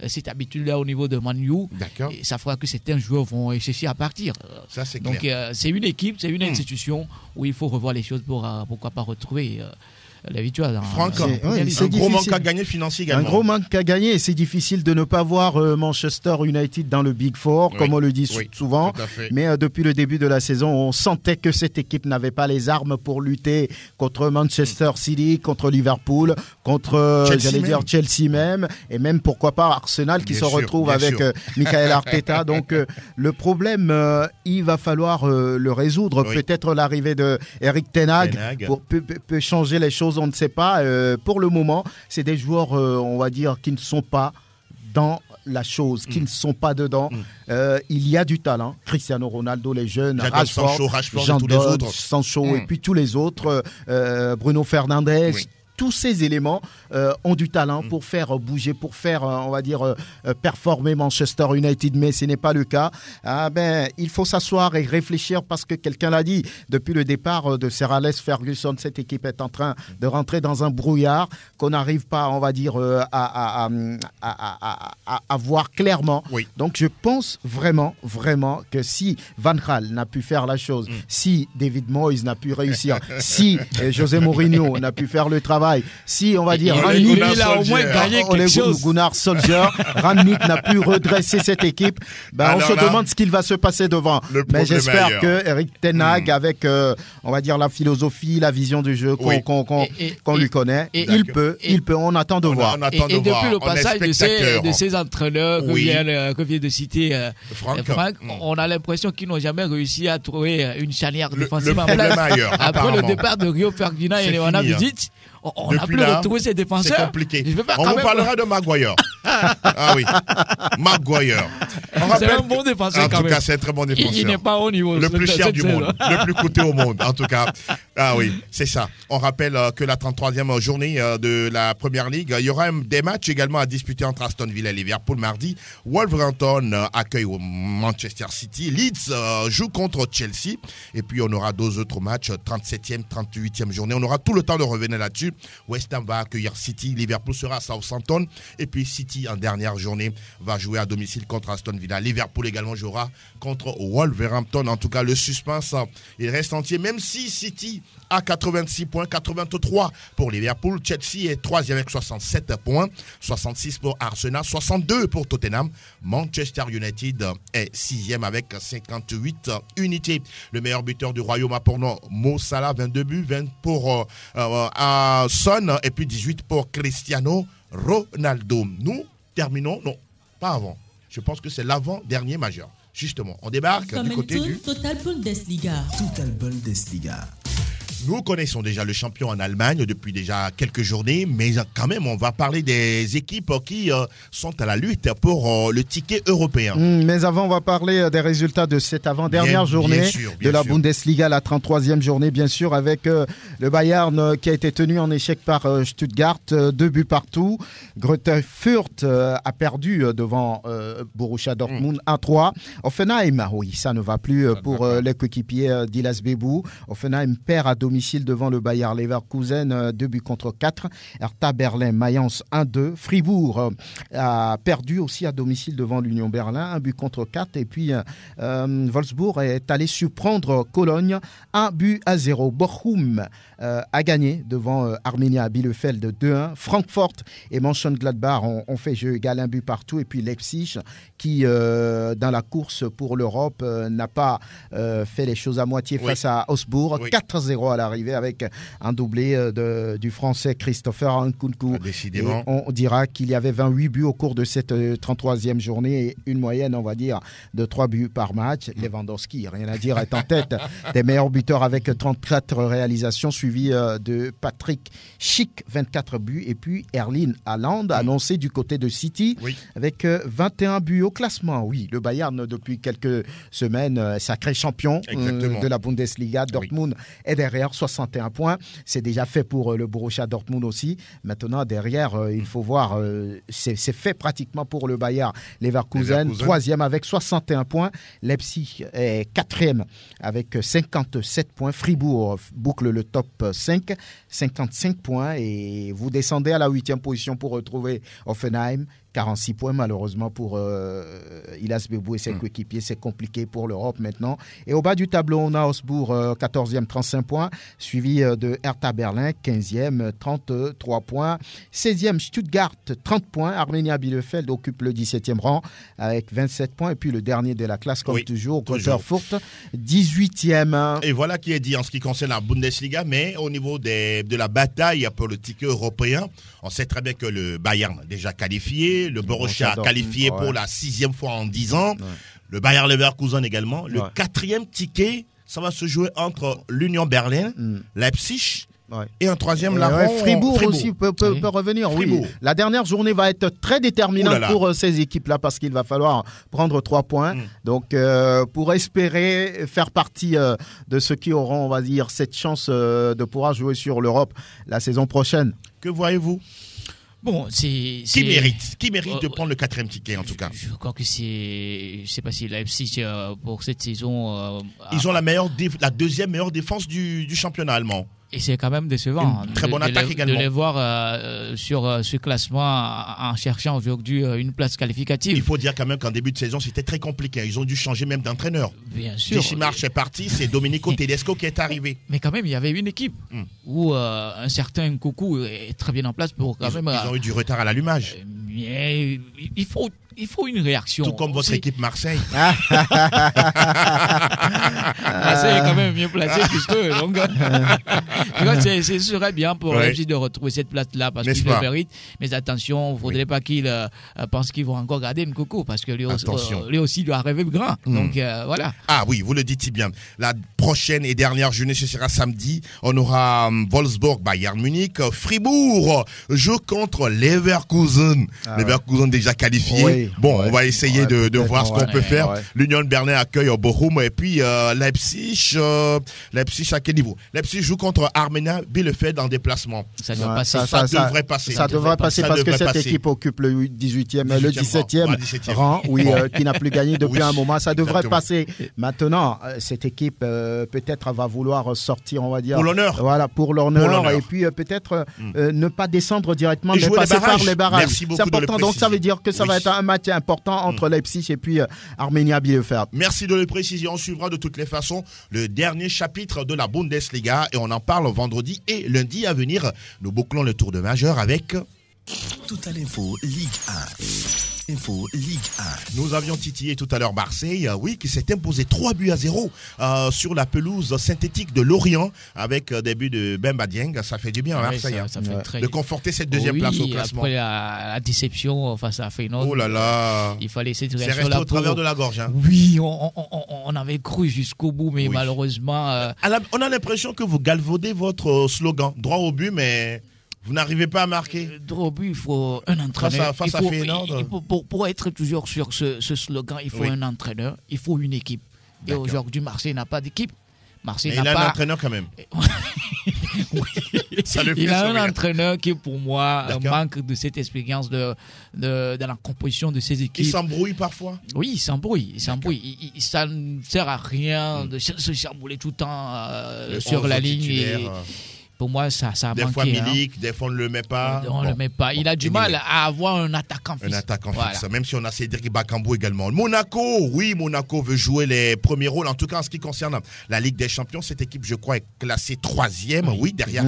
cette habitude-là au niveau de Man U. Et ça fera que certains joueurs vont chercher à partir. Ça, c'est clair. Donc c'est une équipe, c'est une institution où il faut revoir les choses pour pourquoi pas retrouver la victoire. Franck, un gros manque à gagner financier également. Un gros manque à gagner et c'est difficile de ne pas voir Manchester United dans le Big Four, comme on le dit souvent. Mais depuis le début de la saison, on sentait que cette équipe n'avait pas les armes pour lutter contre Manchester City, contre Liverpool, contre Chelsea même, et même pourquoi pas Arsenal qui se retrouve avec Michael Arteta. Donc le problème, il va falloir le résoudre. Peut-être l'arrivée de Eric Ten Hag peut changer les choses. On ne sait pas. Pour le moment, c'est des joueurs, on va dire, qui ne sont pas dans la chose, qui ne sont pas dedans. Il y a du talent. Cristiano Ronaldo, les jeunes, Rashford, Jean tous les autres. Sancho et puis tous les autres, Bruno Fernandes. Oui. Tous ces éléments ont du talent pour faire bouger, pour faire, on va dire, performer Manchester United, mais ce n'est pas le cas. Il faut s'asseoir et réfléchir parce que quelqu'un l'a dit, depuis le départ de Sir Alex Ferguson, cette équipe est en train de rentrer dans un brouillard qu'on n'arrive pas, on va dire, à voir clairement. Oui. Donc je pense vraiment que si Van Gaal n'a pu faire la chose, si David Moyes n'a pu réussir, si José Mourinho n'a pu faire le travail, si on va dire il a au moins gagné quelque chose. Gunnar Solskjaer, Rangnick n'a pu redresser cette équipe. On se demande ce qu'il va se passer devant. Mais j'espère que Eric Ten Hag, avec on va dire la philosophie, la vision du jeu qu'on lui connaît, il peut. On attend de voir. Et depuis le passage de ces entraîneurs que vient de citer Franck, on a l'impression qu'ils n'ont jamais réussi à trouver une charnière défensive en place. Après le départ de Rio Ferdinand et Leona Vidic, on n'a plus retrouvé ses défenseurs. C'est compliqué. On vous parlera de Maguire. Ah oui, Maguire. C'est un bon défenseur quand même. En tout cas, c'est un très bon défenseur. Il n'est pas au niveau. Le plus cher du monde. Le plus coûteux au monde, en tout cas. Ah oui, c'est ça. On rappelle que la 33e journée de la Première Ligue, il y aura des matchs également à disputer entre Aston Villa et Liverpool mardi. Wolverhampton accueille Manchester City. Leeds joue contre Chelsea. Et puis, on aura 2 autres matchs, 37e, 38e journée. On aura tout le temps de revenir là-dessus. West Ham va accueillir City, Liverpool sera à Southampton et puis City en dernière journée va jouer à domicile contre Aston Villa. Liverpool également jouera contre Wolverhampton. En tout cas, le suspense il reste entier, même si City a 86 points, 83 pour Liverpool. Chelsea est 3e avec 67 points, 66 pour Arsenal, 62 pour Tottenham. Manchester United est 6e avec 58 unités. Le meilleur buteur du royaume a pour nom Mo Salah, 22 buts, 20 pour Son et puis 18 pour Cristiano Ronaldo. Nous terminons, non, pas avant. Je pense que c'est l'avant-dernier majeur. Justement, on débarque du côté du Total Bundesliga. Total Bundesliga. Nous connaissons déjà le champion en Allemagne depuis déjà quelques journées, mais quand même, on va parler des équipes qui sont à la lutte pour le ticket européen. Mais avant, on va parler des résultats de cette avant-dernière journée de la Bundesliga, la 33e journée, bien sûr, avec le Bayern qui a été tenu en échec par Stuttgart, 2 buts partout. Greuther Fürth a perdu devant Borussia Dortmund 1-3. Offenheim, oui, ça ne va plus pour les coéquipiers d'Ilas Bebou. Offenheim perd à domicile devant le Bayer Leverkusen, 2 buts contre 4. Hertha Berlin, Mayence 1-2. Fribourg a perdu aussi à domicile devant l'Union Berlin, 1 but contre 4. Et puis Wolfsburg est allé surprendre Cologne, 1-0. Bochum a gagné devant Arminia Bielefeld 2-1. Francfort et Mönchengladbach ont fait jeu égal, 1 but partout. Et puis Leipzig qui, dans la course pour l'Europe, n'a pas fait les choses à moitié face à Augsbourg. 4-0 à l'arrivée avec un doublé du Français Christopher Nkunku. Décidément. On dira qu'il y avait 28 buts au cours de cette 33e journée et une moyenne, on va dire, de 3 buts par match. Lewandowski, rien à dire, est en tête des meilleurs buteurs avec 34 réalisations, suivi de Patrick Schick, 24 buts, et puis Erling Haaland, annoncé du côté de City, avec 21 buts au classement. Oui, le Bayern, depuis quelques semaines, sacré champion de la Bundesliga. Dortmund est derrière, 61 points. C'est déjà fait pour le Borussia Dortmund aussi. Maintenant, derrière, il faut voir, c'est fait pratiquement pour le Bayer Leverkusen. 3e avec 61 points. Leipzig est 4e avec 57 points. Fribourg boucle le top 5, 55 points. Et vous descendez à la 8e position pour retrouver Offenheim. 46 points malheureusement pour Ilas Bebou et ses coéquipiers. C'est compliqué pour l'Europe maintenant. Et au bas du tableau, on a Augsbourg 14e, 35 points, suivi de Hertha Berlin 15e, 33 points. 16e, Stuttgart 30 points. Arminia Bielefeld occupe le 17e rang avec 27 points. Et puis le dernier de la classe, comme toujours, Greuther Fürth 18e. Et voilà qui est dit en ce qui concerne la Bundesliga, mais au niveau de la bataille pour le ticket européen, on sait très bien que le Bayern a déjà qualifié. Le Borussia qualifié pour la 6e fois en 10 ans. Le Bayer Leverkusen également. Le 4e ticket, ça va se jouer entre l'Union Berlin, Leipzig Ouais. Et un troisième, Fribourg aussi peut revenir. Fribourg. Oui. La dernière journée va être très déterminante pour ces équipes-là parce qu'il va falloir prendre 3 points. Donc, pour espérer faire partie de ceux qui auront, on va dire, cette chance de pouvoir jouer sur l'Europe la saison prochaine. Que voyez-vous? Bon, Qui mérite de prendre le 4e ticket en tout cas? Je crois que je sais pas si Leipzig pour cette saison. Ils ont la deuxième meilleure défense du championnat allemand. Et c'est quand même décevant. Une très bonne attaque également. De les voir sur ce classement en cherchant aujourd'hui une place qualificative. Il faut dire quand même qu'en début de saison, c'était très compliqué. Ils ont dû changer même d'entraîneur. Bien sûr. Déchimarche est parti, c'est Domenico Tedesco qui est arrivé. Mais quand même, il y avait une équipe où un certain Coucou est très bien en place pour quand même. Ils ont eu du retard à l'allumage. Mais il faut une réaction. Tout comme votre équipe Marseille. Marseille est quand même mieux placé puisque donc ce serait bien pour Leipzig de retrouver cette place-là parce qu'il le mérite. Mais attention, il ne faudrait pas qu'il pense qu'ils vont encore garder Nkoko parce que lui aussi doit rêver grand. Donc voilà. Ah oui, vous le dites si bien. La prochaine et dernière journée, ce sera samedi. On aura Wolfsburg, Bayern Munich, Fribourg joue contre Leverkusen. Leverkusen déjà qualifié. Oui. Bon, on va essayer de voir ce qu'on peut faire. Ouais. L'Union Berlin accueille Bochum et puis Leipzig à quel niveau? Leipzig joue contre Arminia Bielefeld en déplacement. Ça doit passer. Ça devrait passer. Ça devrait passer parce que cette équipe occupe le 17e rang, qui n'a plus gagné depuis un moment. Ça devrait passer. Maintenant, cette équipe peut-être va vouloir sortir, on va dire. Pour l'honneur. Voilà, pour l'honneur. Et puis peut-être ne pas descendre directement, mais passer par les barrages. C'est important. Donc ça veut dire que ça va être un match important entre Leipzig et puis Arminia Bielefeld. Merci de le préciser. On suivra de toutes les façons le dernier chapitre de la Bundesliga et on en parle vendredi et lundi à venir. Nous bouclons le tour de majeur avec Total Info Ligue 1. Info Ligue 1. Nous avions titillé tout à l'heure Marseille, qui s'est imposé 3-0 sur la pelouse synthétique de Lorient avec des buts de Bemba Dieng. Ça fait du bien à Marseille. Ça fait très... De conforter cette deuxième place au classement. Après la déception face à Feyenoord. Oh là là. Il fallait cette c'est resté au travers de la gorge. Hein. Oui, on avait cru jusqu'au bout, mais malheureusement... On a l'impression que vous galvaudez votre slogan. Droit au but, mais... Vous n'arrivez pas à marquer. Droit au but, il faut un entraîneur. Face à Feyenoord. Pour être toujours sur ce slogan, il faut un entraîneur, il faut une équipe. Et aujourd'hui, Marseille n'a pas d'équipe. Il a un entraîneur quand même. Il a un entraîneur qui, pour moi, manque de cette expérience dans la composition de ses équipes. Il s'embrouille parfois. Oui, il s'embrouille. Ça ne sert à rien de se chambouler tout le temps sur la ligne. Pour moi, ça a manqué. Des fois, Milik, des fois, on ne le met pas. On ne le met pas. Il a du mal à avoir un attaquant fixe. Un attaquant fixe, même si on a Cédric Bakambu également. Monaco veut jouer les premiers rôles. En tout cas, en ce qui concerne la Ligue des Champions, cette équipe, je crois, est classée 3e, derrière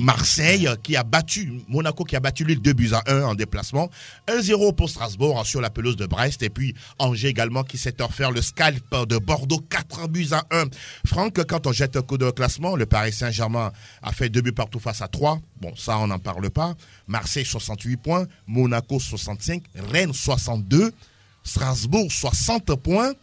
Marseille, qui a battu Monaco, qui a battu Lille 2-1 en déplacement. 1-0 pour Strasbourg sur la pelouse de Brest. Et puis Angers également, qui s'est offert le scalp de Bordeaux 4-1. Franck, quand on jette un coup de classement, le Paris Saint-Germain a fait 2 buts partout face à 3. Bon, ça, on n'en parle pas. Marseille, 68 points. Monaco, 65. Rennes, 62. Strasbourg, 60 points.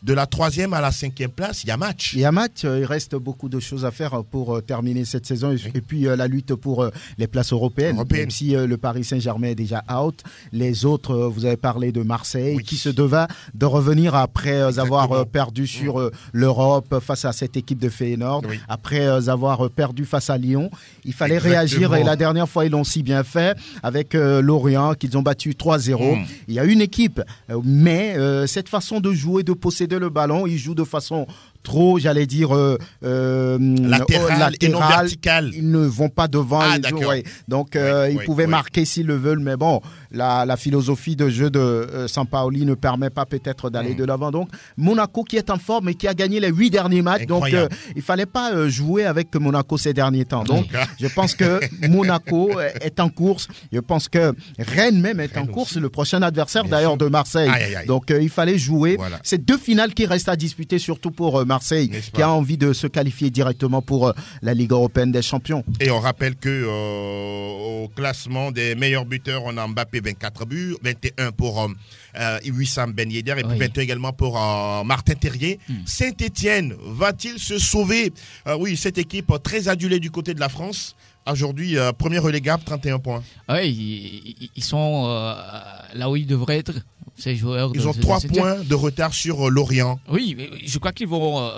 De la 3e à la 5e place, il y a match. Il y a match. Il reste beaucoup de choses à faire pour terminer cette saison. Et puis la lutte pour les places européennes. Même si le Paris Saint-Germain est déjà out. Les autres, vous avez parlé de Marseille, qui se devait de revenir après avoir perdu sur l'Europe face à cette équipe de Feyenoord. Après avoir perdu face à Lyon. Il fallait réagir. Et la dernière fois, ils l'ont si bien fait avec Lorient, qu'ils ont battu 3-0. Il y a une équipe. Mais cette façon de jouer, de posséder le ballon, il joue de façon trop, j'allais dire, latérale et non verticale. Ils ne vont pas devant. Donc, ils pouvaient marquer s'ils le veulent, mais bon, la philosophie de jeu de Sampaoli ne permet pas peut-être d'aller de l'avant. Donc, Monaco qui est en forme et qui a gagné les 8 derniers matchs. Incroyable. Donc, il ne fallait pas jouer avec Monaco ces derniers temps. Donc, je pense que Monaco est en course. Je pense que Rennes même est en course. Le prochain adversaire d'ailleurs de Marseille. Donc, il fallait jouer. Voilà. C'est 2 finales qui restent à disputer, surtout pour Marseille, N'est-ce qui a pas? envie de se qualifier directement pour la Ligue européenne des champions. Et on rappelle que au classement des meilleurs buteurs, on a Mbappé 24 buts, 21 pour Wissam Ben Yedder et puis Oui. 21 également pour Martin Terrier. Saint-Étienne va-t-il se sauver? Oui, cette équipe très adulée du côté de la France. Aujourd'hui, premier relégable, 31 points. Oui, ils sont là où ils devraient être, ces joueurs. Ils ont 3 points de retard sur Lorient. Oui, mais je crois qu'ils vont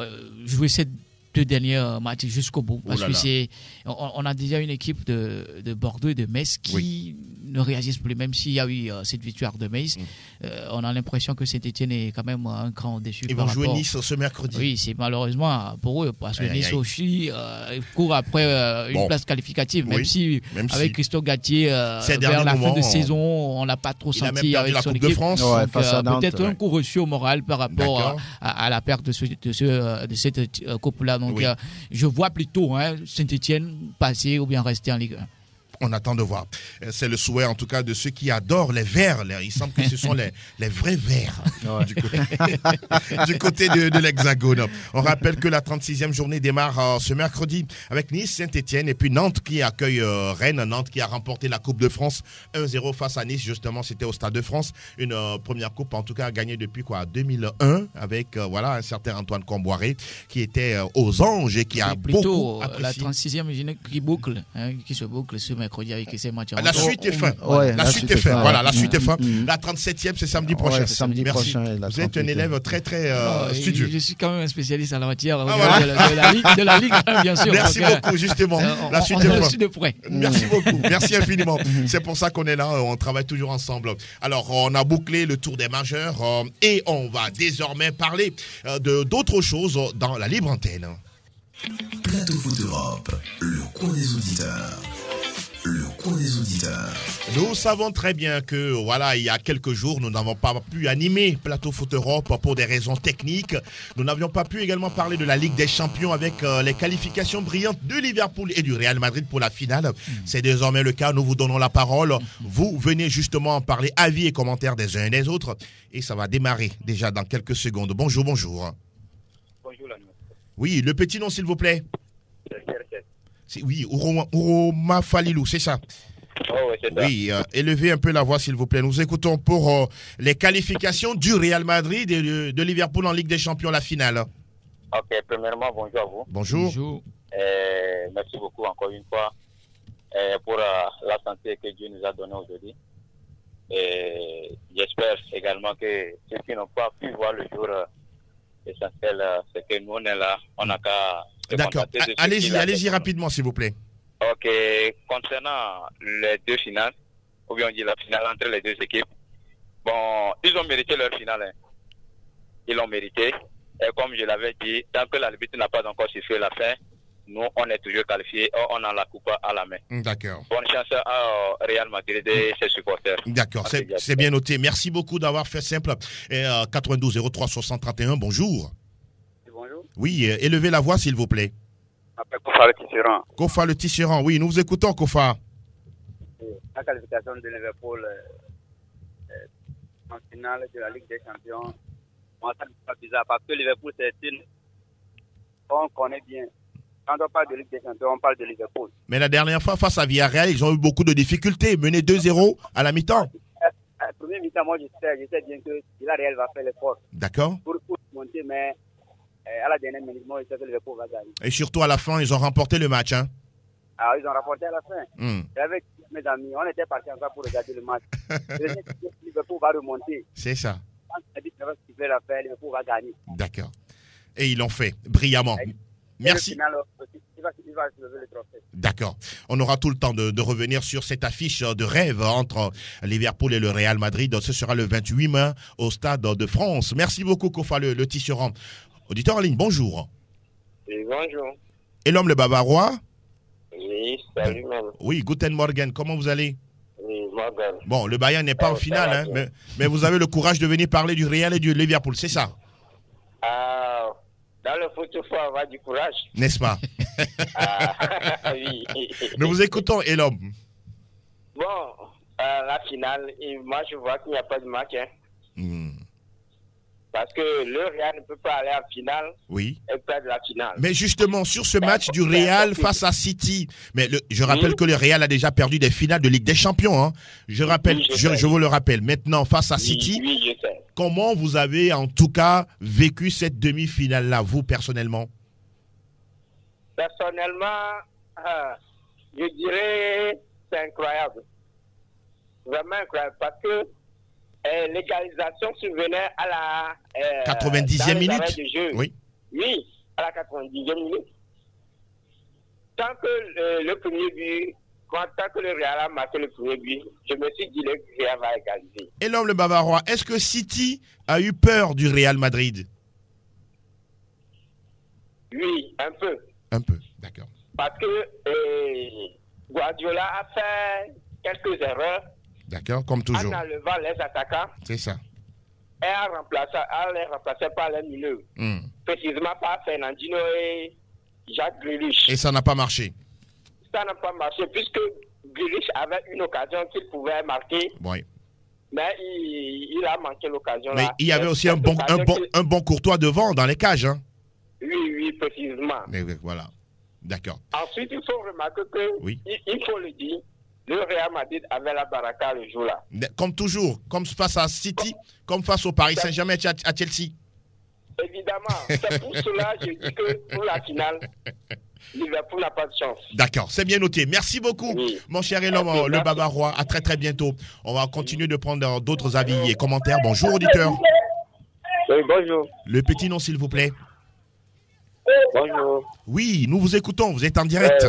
jouer ces 2 derniers matchs jusqu'au bout. Parce là que là. on a déjà une équipe de Bordeaux et de Metz qui ne réagissent plus, même s'il y a eu cette victoire de Metz. On a l'impression que Saint-Etienne est quand même un cran au-dessus. Ils par vont jouer rapport- Nice ce mercredi. Oui, c'est malheureusement pour eux, parce que Aïe, aïe, Nice aïe. aussi court après une Bon. place qualificative, même Oui, si même si. avec Christophe Galtier, Ces vers derniers la fin moments, de saison, on l'a pas trop il a même senti perdu avec la son Coupe de équipe. France. Ouais, Donc, face à Nantes, peut-être un ouais. coup reçu au moral par rapport D'accord. à la perte de cette coupe-là. Donc, Oui. je vois plutôt Saint-Etienne passer ou bien rester en Ligue 1. On attend de voir. C'est le souhait en tout cas de ceux qui adorent les verts. Il semble que ce sont les vrais verts du côté de l'Hexagone. On rappelle que la 36e journée démarre ce mercredi avec Nice, Saint-Etienne et puis Nantes qui accueille Rennes. Nantes qui a remporté la Coupe de France 1-0 face à Nice. Justement, c'était au Stade de France. Une première coupe en tout cas gagnée depuis 2001 avec un certain Antoine Comboiré qui était aux anges et qui a C'est plutôt beaucoup la apprécié. 36e journée qui se boucle ce mercredi avec ces matchs. La suite est fin. Ouais, la suite est fin. Voilà, la suite est fin. Mm. La 37e, c'est samedi prochain. Ouais, samedi Merci. prochain, la Vous êtes un 38e. élève très, très Non, studieux. Je suis quand même un spécialiste en la matière voilà. de la Ligue 1, bien sûr. Merci Donc, beaucoup, justement. La suite on est fin. suit de près. Merci beaucoup. Merci infiniment. C'est pour ça qu'on est là. On travaille toujours ensemble. Alors, on a bouclé le tour des majeurs et on va désormais parler de d'autres choses dans la libre antenne. Plateau Foot Europe, le coin des auditeurs. Le coin des auditeurs. Nous savons très bien que, il y a quelques jours, nous n'avons pas pu animer Plateau Foot Europe pour des raisons techniques. Nous n'avions pas pu également parler de la Ligue des Champions avec les qualifications brillantes de Liverpool et du Real Madrid pour la finale. C'est désormais le cas. Nous vous donnons la parole. Vous venez justement en parler, avis et commentaires des uns et des autres. Et ça va démarrer déjà dans quelques secondes. Bonjour, bonjour. Bonjour, l'ami. Oui, le petit nom, s'il vous plaît. C'est Serge. Oui, Ouroma Falilou, c'est ça. Oh, oui, c'est ça. Oui, élevez un peu la voix s'il vous plaît. Nous écoutons pour les qualifications du Real Madrid et de Liverpool en Ligue des Champions, la finale. Ok, premièrement, bonjour à vous. Bonjour. Bonjour. Merci beaucoup encore une fois pour la santé que Dieu nous a donnée aujourd'hui. Et j'espère également que ceux qui n'ont pas pu voir le jour essentiel, c'est que nous on est là, on n'a qu'à se D'accord. contenter de ce Allez-y, qu'il a allez-y fait. rapidement s'il vous plaît. Ok, concernant les deux finales, ou bien on dit la finale entre les deux équipes, bon, ils ont mérité leur finale. Hein. Ils l'ont mérité. Et comme je l'avais dit, tant que l'arbitre n'a pas encore sifflé la fin, nous, on est toujours qualifiés, on a la coupe à la main. D'accord. Bonne chance à Real Madrid et ses supporters. D'accord, Merci, c'est bien noté. Merci beaucoup d'avoir fait simple. Et 92 03 60 31, bonjour. Bonjour. Oui, élevez la voix s'il vous plaît. Après Kofa le Tisserand, Kofa le Tisserand, oui, nous vous écoutons Kofa. la qualification de Liverpool en finale de la Ligue des Champions, moi ça me fait bizarre parce que Liverpool c'est une... On connaît bien. Quand on parle de Ligue des Champions, on parle de Liverpool. Mais la dernière fois, face à Villarreal, ils ont eu beaucoup de difficultés. Menés 2-0 à la mi-temps. Premier mi-temps, moi je sais bien que Villarreal va faire l'effort D'accord. pour monter, mais à la dernière minute, moi je sais que Liverpool va gagner. Et surtout à la fin, ils ont remporté le match. Hein. Alors ils ont rapporté à la fin. Hmm, Avec mes amis, on était partis ensemble pour regarder le match. Je sais que Liverpool va remonter. c'est ça. Quand l'arbitre va siffler la fin, Liverpool va gagner. D'accord. Et ils l'ont fait brillamment. Merci. Et le final, il va se lever le trophée. D'accord. On aura tout le temps de revenir sur cette affiche de rêve entre Liverpool et le Real Madrid. Ce sera le 28 mai au Stade de France. Merci beaucoup, Kofa le Tisserand. Auditeur en ligne, bonjour. Oui, bonjour. Et l'homme le Bavarois? Oui, salut même. Oui, Guten Morgen. Comment vous allez? Oui, Morgan. Bon, le Bayern n'est pas en finale, hein, mais vous avez le courage de venir parler du Real et du Liverpool, c'est ça? Ah, dans le foot, il faut avoir du courage. N'est-ce pas? Ah, oui. Nous vous écoutons, et l'homme. Bon, la finale, moi je vois qu'il n'y a pas de match. Hein. Hmm. Parce que le Real ne peut pas aller en finale Oui. et perdre la finale. Mais justement, sur ce match du Real face à City, mais je rappelle que le Real a déjà perdu des finales de Ligue des Champions. Hein. Je rappelle, Oui, je vous le rappelle. Maintenant, face à City, Oui, je sais. comment vous avez en tout cas vécu cette demi-finale-là, vous personnellement? Personnellement, je dirais c'est incroyable. Vraiment incroyable. Parce que l'égalisation survenait à la 90e dans les minute. arrêts de jeu. Oui. Oui, à la 90e minute. Tant que le premier but, tant que le Real a marqué le premier but, je me suis dit que le Real va égaliser. Et l'homme le Bavarois, est-ce que City a eu peur du Real Madrid? Oui, un peu. Un peu, d'accord. Parce que Guardiola a fait quelques erreurs D'accord, comme toujours. en enlevant les attaquants C'est ça. et en les remplaçant par les milieux. Précisément par Fernandinho et Jacques Grealish. Et ça n'a pas marché. Ça n'a pas marché puisque Grealish avait une occasion qu'il pouvait marquer, Oui. mais il a manqué l'occasion. Mais là. il y avait aussi Cette un occasion bon Courtois devant dans les cages. Hein. Oui, précisément. Mais voilà. D'accord. Ensuite, il faut remarquer que, Oui. il faut le dire, le Real Madrid avait la baraka le jour-là. Comme toujours, comme face à City, comme face au Paris Saint-Germain et à Chelsea. Évidemment, c'est pour cela que je dis que pour la finale, Liverpool n'a pas de chance. D'accord, c'est bien noté. Merci beaucoup, Oui. mon cher Elom, Merci. le Bavarois. À très très bientôt. On va continuer de prendre d'autres avis et commentaires. Bonjour, auditeur. Oui, bonjour. Le petit nom, s'il vous plaît. Bonjour. Oui, nous vous écoutons. Vous êtes en direct.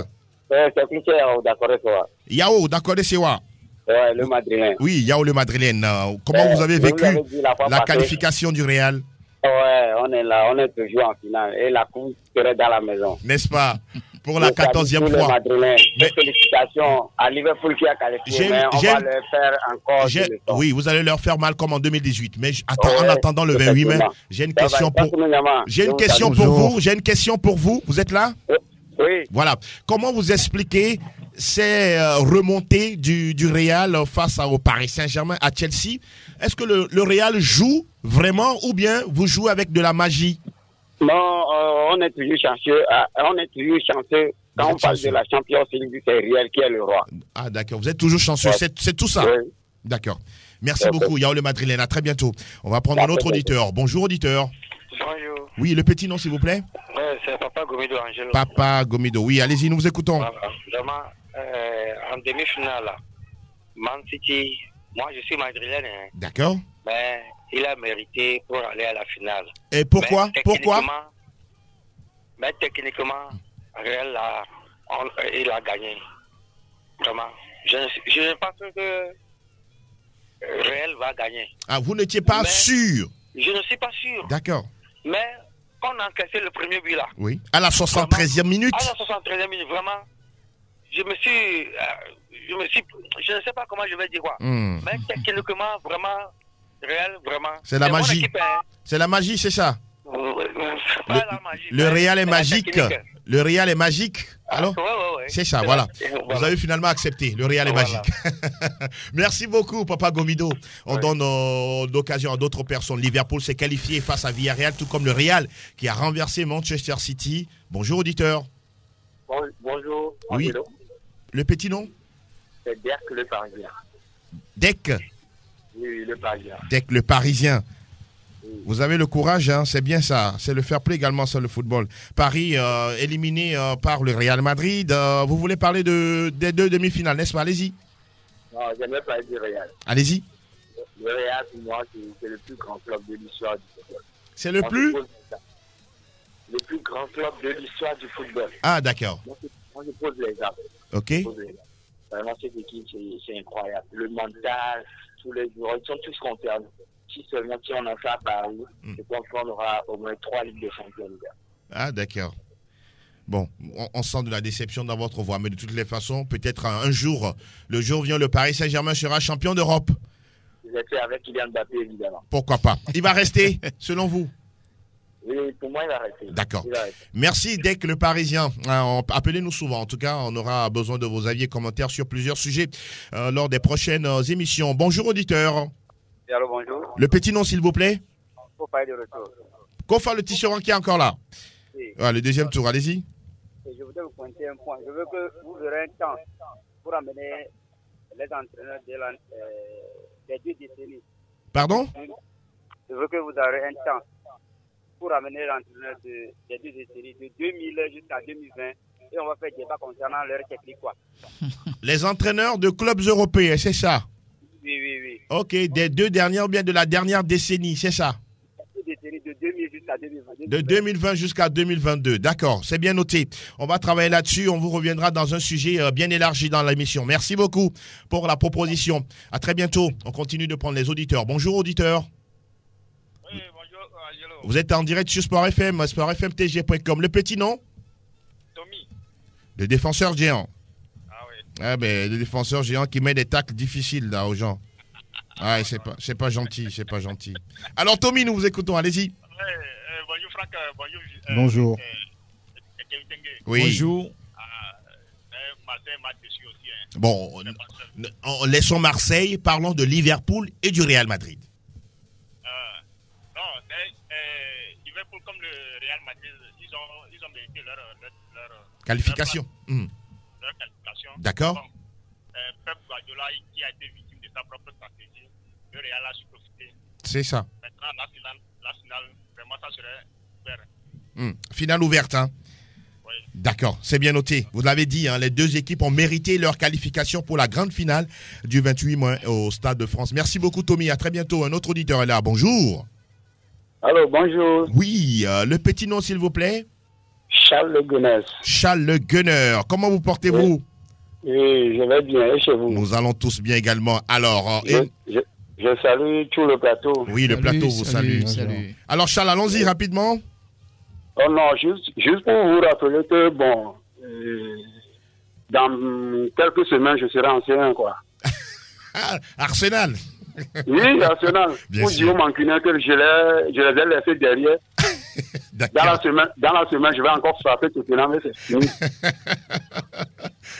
C'est Cliché, d'accord, toi. Yao, d'accord, Sewa. Ouais, le Madrilène. Oui, Yao le Madrilène. Comment vous avez vécu dit la fois la passée. qualification du Real? Ouais, on est là, on est toujours en finale. Et la coupe serait dans la maison. N'est-ce pas? Pour la 14e Le fois. Madrilène. Mais- Félicitations à Liverpool qui a qualifié. Mais on va leur faire encore des leçons. Oui, vous allez leur faire mal comme en 2018. Mais en attendant le 28 mai, effectivement. j'ai une question pour Bonjour. vous. J'ai une question pour vous. Vous êtes là? Oui. Voilà. Comment vous expliquez ces remontées du Real face au Paris Saint-Germain, à Chelsea? Est-ce que le Real joue vraiment ou bien vous jouez avec de la magie? Non, on est toujours chanceux. Quand Vous on êtes parle chanceux. de la Champions League, c'est Real qui est le roi. Ah, d'accord. Vous êtes toujours chanceux. Ouais. C'est tout ça. Oui. D'accord. Merci Ouais, beaucoup, Yao le Madrilène. À très bientôt. On va prendre un autre auditeur. Bonjour, auditeur. Bonjour. Oui, le petit nom, s'il vous plaît. C'est Papa Gomido Angelo. Papa Gomido. Oui, allez-y, nous vous écoutons. Vraiment, en demi-finale, là, Man City, moi je suis madrilène, hein, D'accord. mais il a mérité pour aller à la finale. Et pourquoi? Mais techniquement, Real il a gagné. Vraiment. Je ne pense que Real va gagner. Ah, vous n'étiez pas Mais- sûr. Je ne suis pas sûr. D'accord. Mais quand on a encaissé le premier but là, Oui. À la 73e minute. à la 73e minute, vraiment, je ne sais pas comment je vais dire quoi. Mais techniquement, vraiment, Real, vraiment. C'est la mon magie. équipe, hein. C'est la magie, c'est ça. Pas la magie, Le mais Real est c'est la magique. technique. Le Real est magique. Alors? Ouais. C'est ça, C'est voilà. la- Vous avez finalement accepté. Le Real est Voilà. magique. Merci beaucoup, Papa Gomido. On donne l'occasion à d'autres personnes. Liverpool s'est qualifié face à Villarreal, tout comme le Real qui a renversé Manchester City. Bonjour, auditeur. Bonjour. Oui. Angelo. Le petit nom? C'est Dirk le Parisien. Dec. Oui, le Parisien. Dec, le Parisien. Vous avez le courage, hein, c'est bien ça. C'est le fair play également sur le football. Paris éliminé par le Real Madrid. Vous voulez parler des deux demi-finales, n'est-ce pas? Allez-y. Non, j'aimerais parler du Real. Allez-y. Le Real, pour moi, c'est le plus grand club de l'histoire du football. C'est le plus? Le plus grand club de l'histoire du football. Ah, d'accord. Moi, je pose les armes. Ok. Vraiment, cette équipe, c'est incroyable. Le mental, tous les joueurs, ils sont tous concernés. Si seulement si on en fait à Paris, je pense qu'on aura au moins 3 Ligues de Champions. Ah, d'accord. Bon, on sent de la déception dans votre voix, mais de toutes les façons, peut-être un jour, le jour vient, le Paris Saint-Germain sera champion d'Europe. J'étais avec Kylian Mbappé, évidemment. Pourquoi pas? Il va rester, selon vous? Oui, pour moi, il va rester. D'accord. Il va rester. Merci, Dec le Parisien. Appelez-nous souvent. En tout cas, on aura besoin de vos avis et commentaires sur plusieurs sujets lors des prochaines émissions. Bonjour, auditeur. Allô, bonjour. Le petit nom, s'il vous plaît? Kofa est de retour. Kofa, le tisserand qui est encore là. Oui. Ouais, le deuxième tour, allez-y. Et je voudrais vous pointer un point. Je veux que vous aurez un temps pour amener les entraîneurs des 2 décennies. Pardon? Je veux que vous aurez un temps pour amener l'entraîneur des 2 décennies, de 2000 jusqu'à 2020. Et on va faire débat concernant leur technique, quoi. Les entraîneurs de clubs européens, c'est ça? Oui. Ok, des 2 dernières ou bien de la dernière décennie, c'est ça? 2 décennies, de 2000 jusqu'à 2020. De 2020 jusqu'à 2022, d'accord, c'est bien noté. On va travailler là-dessus, on vous reviendra dans un sujet bien élargi dans l'émission. Merci beaucoup pour la proposition. À très bientôt, on continue de prendre les auditeurs. Bonjour auditeurs. Oui, bonjour, Angelo. Vous êtes en direct sur Sport FM, sportfmtg.com. Le petit nom? Tommy. Le défenseur géant. Ah oui. Ah ben, le défenseur géant qui met des tacles difficiles là aux gens. Ah, c'est pas gentil, c'est pas gentil. Alors Tommy, nous vous écoutons, allez-y. Bonjour Franck, bonjour. Bonjour. Oui. Bonjour. Marseille m'a déçu aussi. Bon, laissons Marseille, parlons de Liverpool et du Real Madrid. Non, Liverpool comme le Real Madrid, ils ont mérité leur Qualification. leur qualification. D'accord. Bon, Pep Guardiola qui a été victime de sa propre stratégie, le Real a su profiter. C'est ça. Maintenant, la finale, vraiment, ça serait ouvert. Finale ouverte, hein. Oui. D'accord, c'est bien noté. Vous l'avez dit, hein, les 2 équipes ont mérité leur qualification pour la grande finale du 28 mai au Stade de France. Merci beaucoup Tommy, à très bientôt. Un autre auditeur est là, bonjour. Allô, bonjour. Oui, le petit nom s'il vous plaît. Charles Le Gunner. Charles Le Gunner, comment vous portez-vous? Oui, je vais bien, et chez vous? Nous allons tous bien également. Alors, Je salue tout le plateau. oui, le plateau vous salue. Salut. Alors Charles, allons-y rapidement. Oh non, juste pour vous rappeler que, bon, dans quelques semaines, je serai en C1, quoi. Ah, Arsenal. Oui, Arsenal. Bien Pour sûr. dire aux Mancuniens que je les ai laissés derrière. Dans la semaine, je vais encore frapper Tottenham et c'est fini.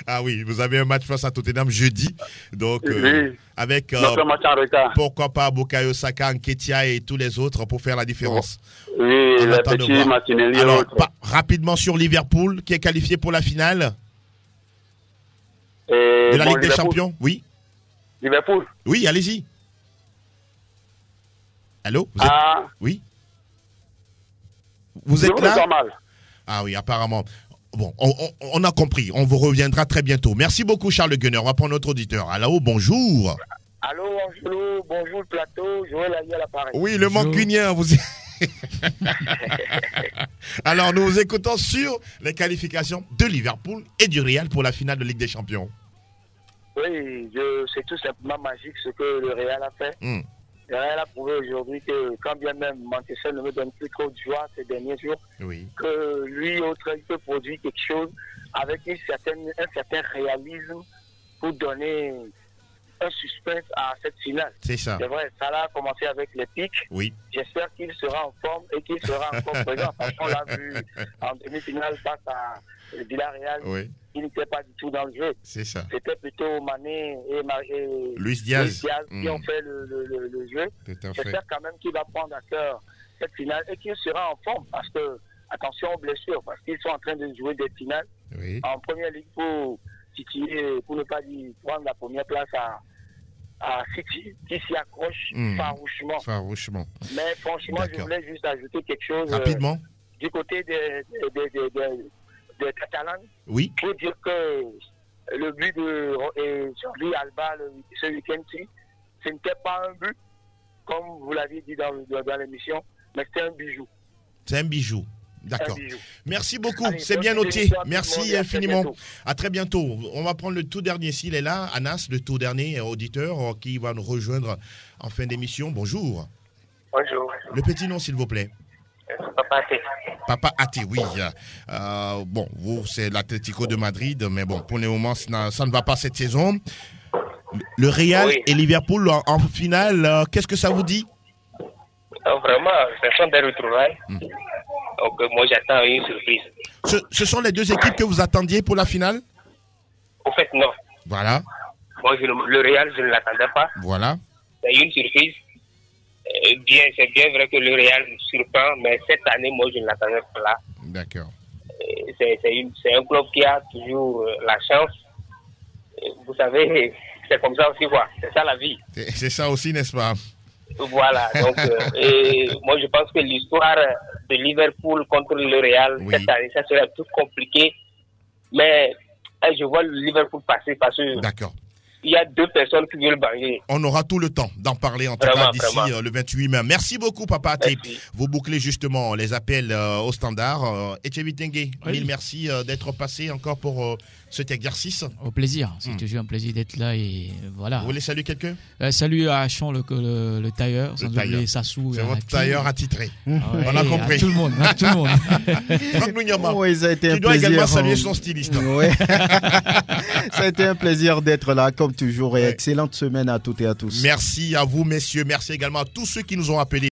Ah oui, vous avez un match face à Tottenham jeudi. Donc, Oui. avec, Notre match en retard. pourquoi pas Bukayo Saka, Nketiah et tous les autres pour faire la différence. Oui, On les attend de petits voir. Martinelli et Alors, autres. rapidement sur Liverpool, qui est qualifié pour la finale Et de la bon, Ligue des Liverpool- Champions. Oui, Liverpool. oui, allez-y. Allô, vous êtes... Ah, Oui. Vous je êtes vous là? entends mal. Ah oui, apparemment. Bon, on a compris. On vous reviendra très bientôt. Merci beaucoup, Charles Gunner. On va prendre notre auditeur. Allô, bonjour. Allô, Angelo, bonjour le plateau, Joël Aïe à l'appareil. Oui, le Bonjour. mancunien, vous... Alors, nous vous écoutons sur les qualifications de Liverpool et du Real pour la finale de Ligue des Champions. Oui, c'est tout simplement magique ce que le Real a fait. Hmm. Le Real a prouvé aujourd'hui que quand bien même Manchester ne me donne plus trop de joie ces derniers jours, Oui. que lui autre, il peut produire quelque chose avec un certain réalisme pour donner un suspense à cette finale. C'est ça. C'est vrai, ça a commencé avec les pics. Oui. J'espère qu'il sera en forme et qu'il sera encore présent. Parce qu'on l'a vu en demi-finale face à Villarreal, Oui. il n'était pas du tout dans le jeu. C'est ça. C'était plutôt Mané et Luis Diaz. qui ont fait le jeu. Tout à fait. J'espère quand même qu'il va prendre à cœur cette finale et qu'il sera en forme parce que, attention aux blessures, parce qu'ils sont en train de jouer des finales Oui. en première ligue pour titiller, pour ne pas dire prendre la première place à City, qui s'y accroche farouchement. Farouchement. Mais franchement, je D'accord. voulais juste ajouter quelque chose Rapidement. du côté des Catalans Oui. pour dire que le but de Jordi Alba ce week-end-ci, ce n'était pas un but, comme vous l'aviez dit dans l'émission, mais c'était un bijou. C'est un bijou. D'accord. Un bijou. Merci beaucoup. Allez, C'est bien bonne noté. émission à tout le Merci monde et à très infiniment. bientôt. À très bientôt. On va prendre le tout dernier s'il est là. Anas, le tout dernier auditeur qui va nous rejoindre en fin d'émission. Bonjour. Bonjour. Le petit nom, s'il vous plaît. Papa Até. Papa Até, oui. Bon, vous, c'est l'Atlético de Madrid, mais bon, pour le moment, ça ne va pas cette saison. Le Real Oui. et Liverpool en finale, qu'est-ce que ça vous dit? Vraiment, ce sont des retrouvailles. Donc, moi, j'attends une surprise. Ce sont les 2 équipes que vous attendiez pour la finale? Au fait, non. Voilà, Moi, le Real, je ne l'attendais pas. voilà. C'est une surprise. bien. C'est bien vrai que le Real surprend, mais cette année, moi, je ne l'attendais pas là. D'accord. C'est un club qui a toujours la chance. Vous savez, c'est comme ça aussi, quoi. C'est ça la vie. C'est ça aussi, n'est-ce pas? Voilà. Donc, et moi, je pense que l'histoire de Liverpool contre le Real, cette année, ça serait tout compliqué. Mais je vois le Liverpool passer parce que d'accord. Il y a 2 personnes qui veulent banger. On aura tout le temps d'en parler en tout cas d'ici le 28 mai. Merci beaucoup, Papa T. Vous bouclez justement les appels au standard. Etchebi Tengue, mille merci d'être passé encore pour cet exercice. Au plaisir. C'est toujours un plaisir d'être là et voilà. Vous voulez saluer quelqu'un? Salut à Chon, le tailleur, sans oublier Sassou. C'est votre tailleur attitré. Ouais, on a compris. Tout le monde. Tout le monde. Franck Nounyama, oui, ça a été tu un dois plaisir, également saluer son styliste. Oui. Ça a été un plaisir d'être là, comme toujours. Et excellente semaine à toutes et à tous. Merci à vous, messieurs. Merci également à tous ceux qui nous ont appelés.